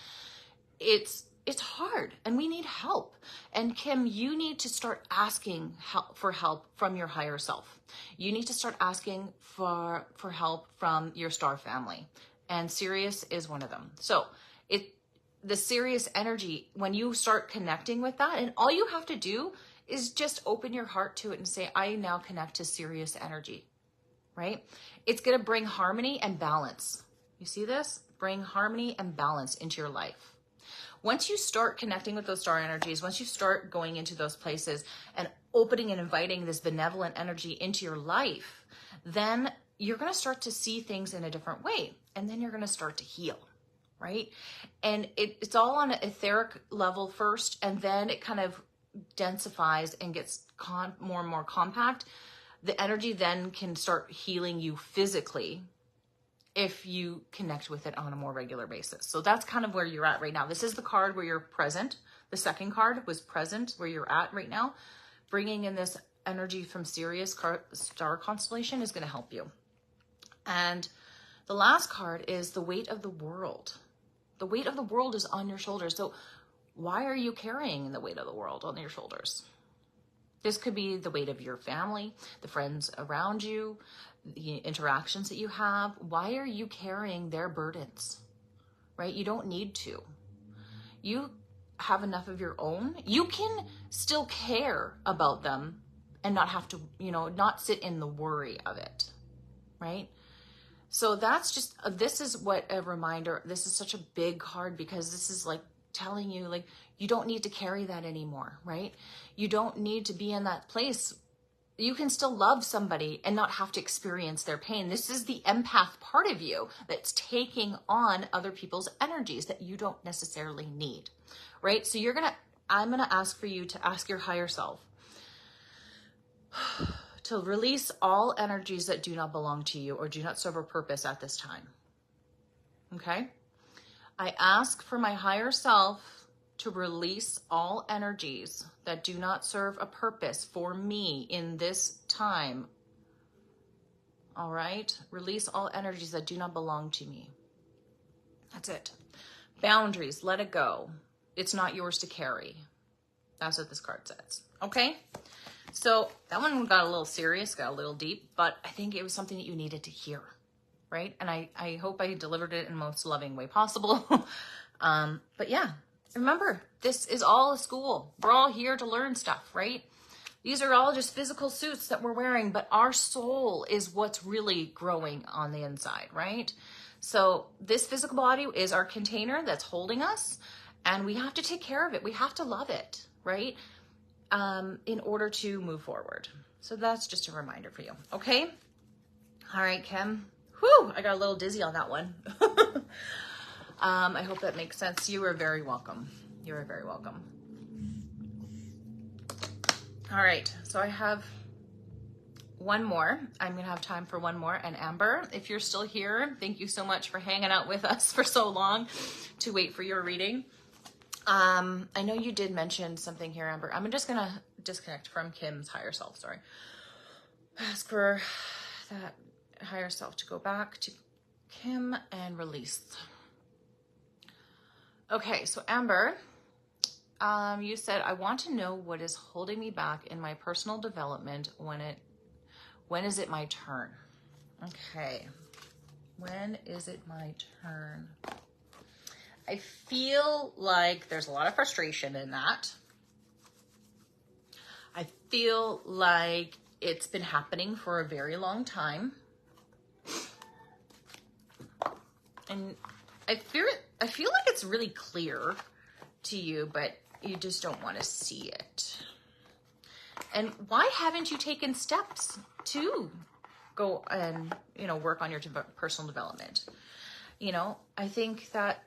it's hard and we need help. And Kim, you need to start asking for help from your higher self. You need to start asking for help from your star family. And Sirius is one of them. So the Sirius energy, when you start connecting with that, and all you have to do is just open your heart to it and say, I now connect to Sirius energy, right? It's going to bring harmony and balance. You see this? Bring harmony and balance into your life. Once you start connecting with those star energies, once you start going into those places and opening and inviting this benevolent energy into your life, then you're going to start to see things in a different way. And then you're going to start to heal, right? And it's all on an etheric level first, and then it kind of densifies and gets more and more compact. The energy then can start healing you physically if you connect with it on a more regular basis. So that's kind of where you're at right now. This is the card where you're present. The second card was present, where you're at right now. Bringing in this energy from Sirius star constellation is going to help you. And the last card is the weight of the world. The weight of the world is on your shoulders. So why are you carrying the weight of the world on your shoulders? This could be the weight of your family, the friends around you, the interactions that you have. Why are you carrying their burdens, right? You don't need to. You have enough of your own. You can still care about them and not have to, not sit in the worry of it, right? So that's just, this is what a reminder, this is such a big card, because this is like telling you, like, you don't need to carry that anymore, right? You don't need to be in that place. You can still love somebody and not have to experience their pain. This is the empath part of you that's taking on other people's energies that you don't necessarily need, right? So I'm gonna ask for you to ask your higher self to release all energies that do not belong to you or do not serve a purpose at this time. Okay? I ask for my higher self to release all energies that do not serve a purpose for me in this time. All right? Release all energies that do not belong to me. That's it. Boundaries, let it go. It's not yours to carry. That's what this card says. Okay? So that one got a little serious, got a little deep, but I think it was something that you needed to hear, right? And I hope I delivered it in the most loving way possible. But yeah, remember, this is all a school. We're all here to learn stuff, right? These are all just physical suits that we're wearing, but our soul is what's really growing on the inside, right? So this physical body is our container that's holding us, and we have to take care of it. We have to love it, right? In order to move forward. So that's just a reminder for you. Okay. All right, Kim. Whew, I got a little dizzy on that one. I hope that makes sense. You are very welcome. You are very welcome. All right. So I have one more. I'm going to have time for one more. And Amber, if you're still here, thank you so much for hanging out with us for so long to wait for your reading. I know you did mention something here, Amber. I'm just going to disconnect from Kim's higher self. Sorry. Ask for that higher self to go back to Kim and release. Okay. So Amber, you said, I want to know what is holding me back in my personal development. When is it my turn? Okay. When is it my turn? I feel like there's a lot of frustration in that. I feel like it's been happening for a very long time. And I feel like it's really clear to you, but you just don't want to see it. And why haven't you taken steps to go and, work on your personal development? I think that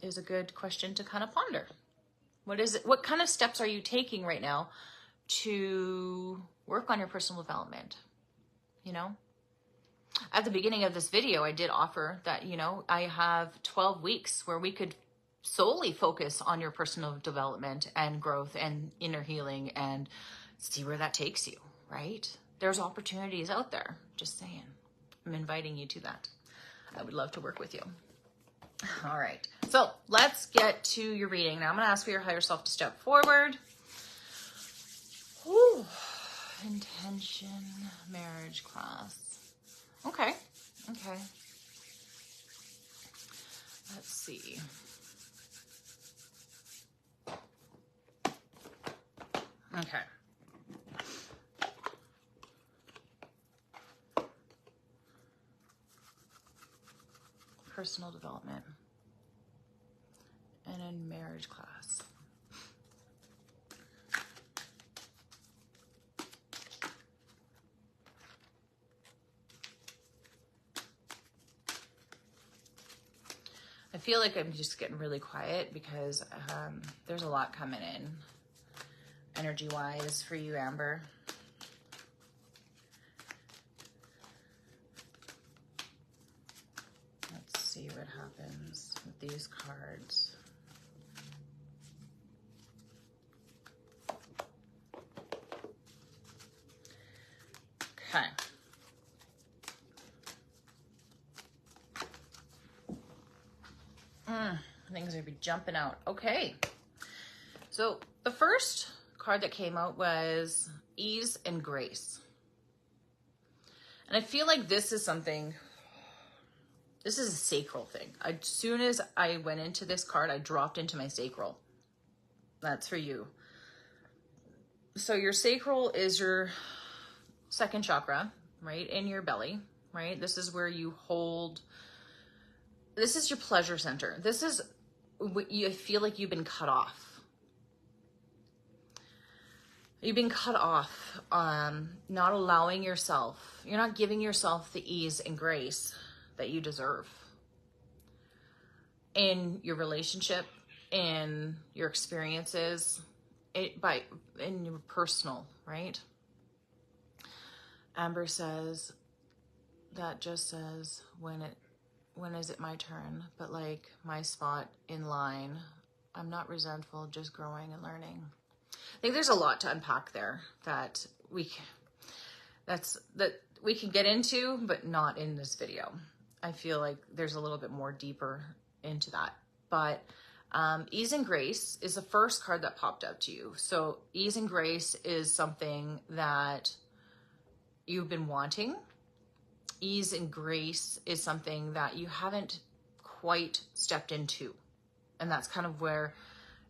is a good question to kind of ponder. What is it? What kind of steps are you taking right now to work on your personal development? At the beginning of this video, I did offer that, I have 12 weeks where we could solely focus on your personal development and growth and inner healing and see where that takes you, right? There's opportunities out there. Just saying. I'm inviting you to that. I would love to work with you. All right. So let's get to your reading. Now I'm going to ask for your higher self to step forward. Ooh, intention, marriage cross. Okay. Okay. Let's see. Okay. Personal development and in marriage class. I feel like I'm just getting really quiet because there's a lot coming in energy-wise for you, Amber. Let's see what happens with these cards. Okay. Things are gonna be jumping out. Okay. So the first card that came out was ease and grace. And I feel like this is something, this is a sacral thing. As soon as I went into this card, I dropped into my sacral. That's for you. So your sacral is your second chakra, right? In your belly, right? This is where you hold, this is your pleasure center. This is what you feel like you've been cut off. You've been cut off, not allowing yourself, you're not giving yourself the ease and grace that you deserve in your relationship, in your experiences, in your personal, right? Amber says, that just says, when is it my turn? But like my spot in line, I'm not resentful, just growing and learning. I think there's a lot to unpack there that we can get into, but not in this video. I feel like there's a little bit more deeper into that. But ease and grace is the first card that popped up to you. So ease and grace is something that you've been wanting. Ease and grace is something that you haven't quite stepped into. And that's kind of where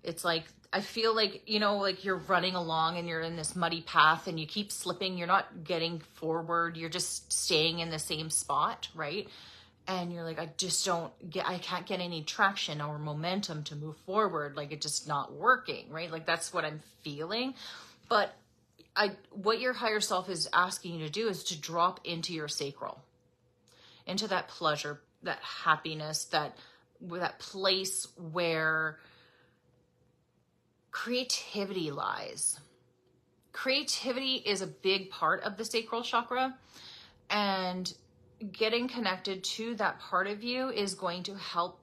it's like, I feel like, you know, like you're running along and you're in this muddy path and you keep slipping. You're not getting forward. You're just staying in the same spot, right? And you're like, I can't get any traction or momentum to move forward. Like it's just not working, right? Like that's what I'm feeling. But what your higher self is asking you to do is to drop into your sacral, into that pleasure, that happiness, that place where creativity lies. Creativity is a big part of the sacral chakra, and getting connected to that part of you is going to help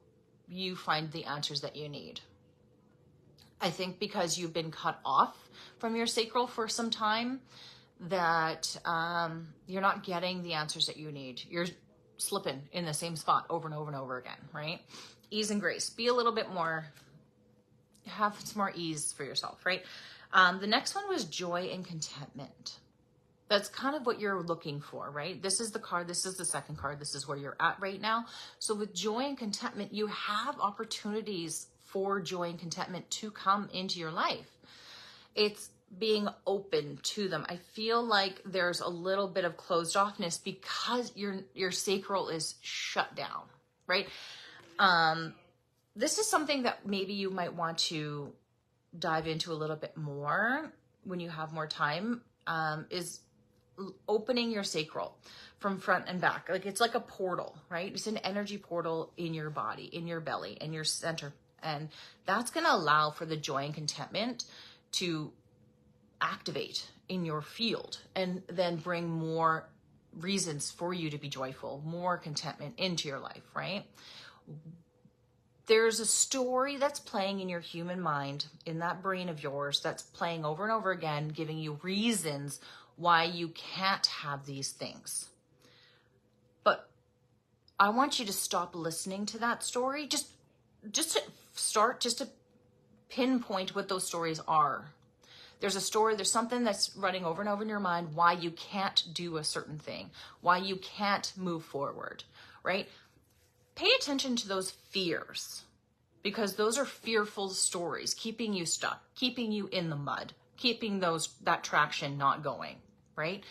you find the answers that you need. I think because you've been cut off from your sacral for some time, that you're not getting the answers that you need. You're slipping in the same spot over and over and over again, right? Ease and grace. Be a little bit more, have some more ease for yourself, right? The next one was joy and contentment. That's kind of what you're looking for, right? This is the card. This is the second card. This is where you're at right now. So with joy and contentment, you have opportunities for joy and contentment to come into your life. It's being open to them. I feel like there's a little bit of closed offness because your sacral is shut down, right? This is something that maybe you might want to dive into a little bit more when you have more time, is opening your sacral from front and back. Like it's like a portal, right? It's an energy portal in your body, in your belly, in your center. And that's going to allow for the joy and contentment to activate in your field and then bring more reasons for you to be joyful, more contentment into your life, right? There's a story that's playing in your human mind, in that brain of yours, that's playing over and over again, giving you reasons why you can't have these things. But I want you to stop listening to that story. Just to pinpoint what those stories are. There's a story, there's something that's running over and over in your mind, why you can't do a certain thing, why you can't move forward, right? Pay attention to those fears, because those are fearful stories, keeping you stuck, keeping you in the mud, keeping that traction not going, right?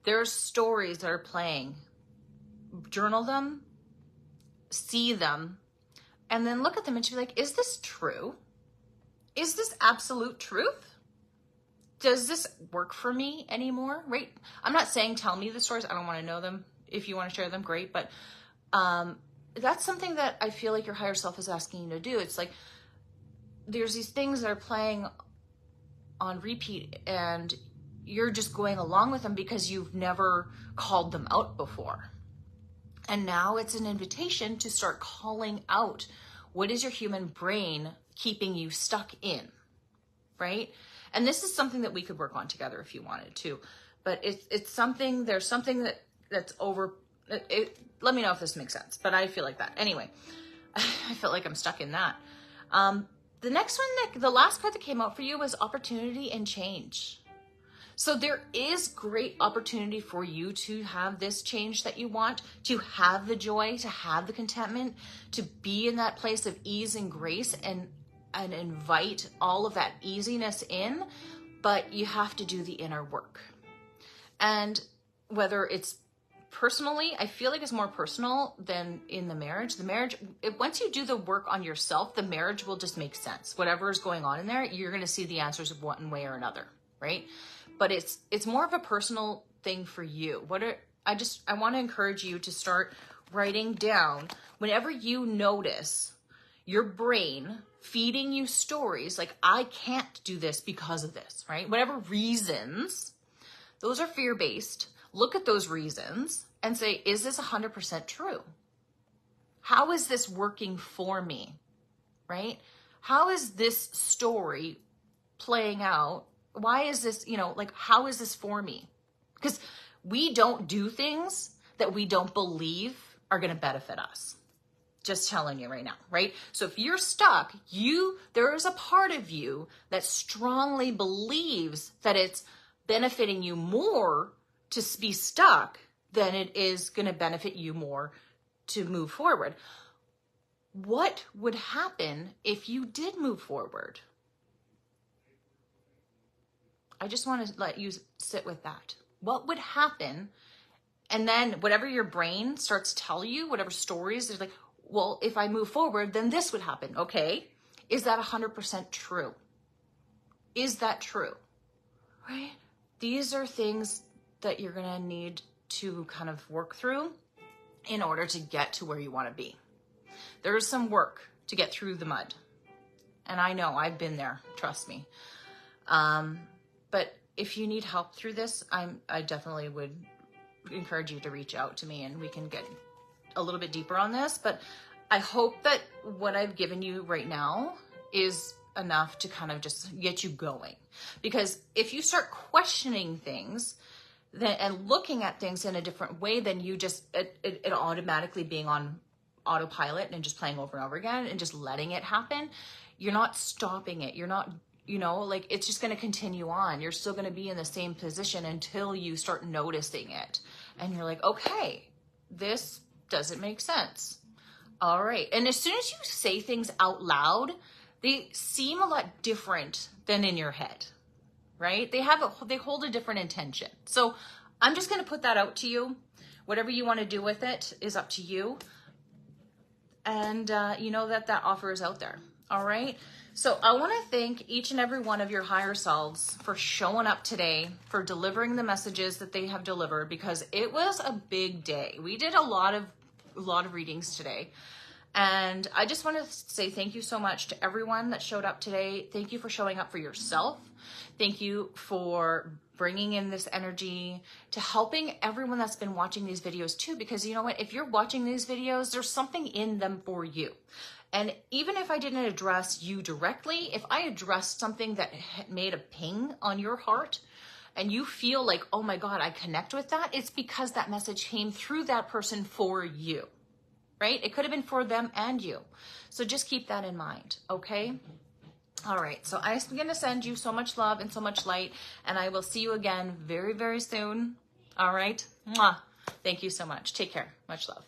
There's stories that are playing. Journal them, see them, and then look at them and be like, is this true? Is this absolute truth? Does this work for me anymore, right? I'm not saying tell me the stories. I don't want to know them. If you want to share them, great. But that's something that I feel like your higher self is asking you to do. It's like there's these things that are playing on repeat and you're just going along with them because you've never called them out before. And now it's an invitation to start calling out what is your human brain keeping you stuck in, right? And this is something that we could work on together if you wanted to. But it's something, there's something that's over, let me know if this makes sense, but I feel like that. Anyway, I feel like I'm stuck in that. the next one, the last card that came out for you was opportunity and change. So there is great opportunity for you to have this change that you want, to have the joy, to have the contentment, to be in that place of ease and grace and invite all of that easiness in, but you have to do the inner work. And whether it's personally, I feel like it's more personal than in the marriage. The marriage, once you do the work on yourself, the marriage will just make sense. Whatever is going on in there, you're going to see the answers of one way or another, right? But it's more of a personal thing for you. I want to encourage you to start writing down whenever you notice your brain feeding you stories like, I can't do this because of this, right? Whatever reasons, those are fear-based. Look at those reasons and say, is this 100% true? How is this working for me, right? How is this story playing out? Why is this, like, how is this for me? Because we don't do things that we don't believe are going to benefit us. Just telling you right now, right? So if you're stuck, there is a part of you that strongly believes that it's benefiting you more to be stuck than it is going to benefit you more to move forward. What would happen if you did move forward? I just want to let you sit with that. What would happen? And then whatever your brain starts to tell you, whatever stories, there's like, well, if I move forward, then this would happen. Okay. Is that 100% true? Is that true? Right? These are things that you're going to need to kind of work through in order to get to where you want to be. There is some work to get through the mud. And I know I've been there, trust me. But if you need help through this, I definitely would encourage you to reach out to me and we can get a little bit deeper on this. But I hope that what I've given you right now is enough to kind of just get you going. Because if you start questioning things and looking at things in a different way, then you just, it automatically being on autopilot and just playing over and over again and just letting it happen, you're not stopping it. You're not, like it's just going to continue on. You're still going to be in the same position until you start noticing it. And you're like, okay, this doesn't make sense. All right. And as soon as you say things out loud, they seem a lot different than in your head, right? They hold a different intention. So I'm just going to put that out to you. Whatever you want to do with it is up to you. And you know that offer is out there. All right. So I want to thank each and every one of your higher selves for showing up today, for delivering the messages that they have delivered, because it was a big day. We did a lot of readings today. And I just want to say thank you so much to everyone that showed up today. Thank you for showing up for yourself. Thank you for bringing in this energy, to helping everyone that's been watching these videos too, because you know what, if you're watching these videos, there's something in them for you. And even if I didn't address you directly, if I addressed something that made a ping on your heart and you feel like, oh my God, I connect with that, it's because that message came through that person for you, right? It could have been for them and you. So just keep that in mind, okay? All right, so I'm going to send you so much love and so much light, and I will see you again very, very soon. All right? Mwah. Thank you so much. Take care. Much love.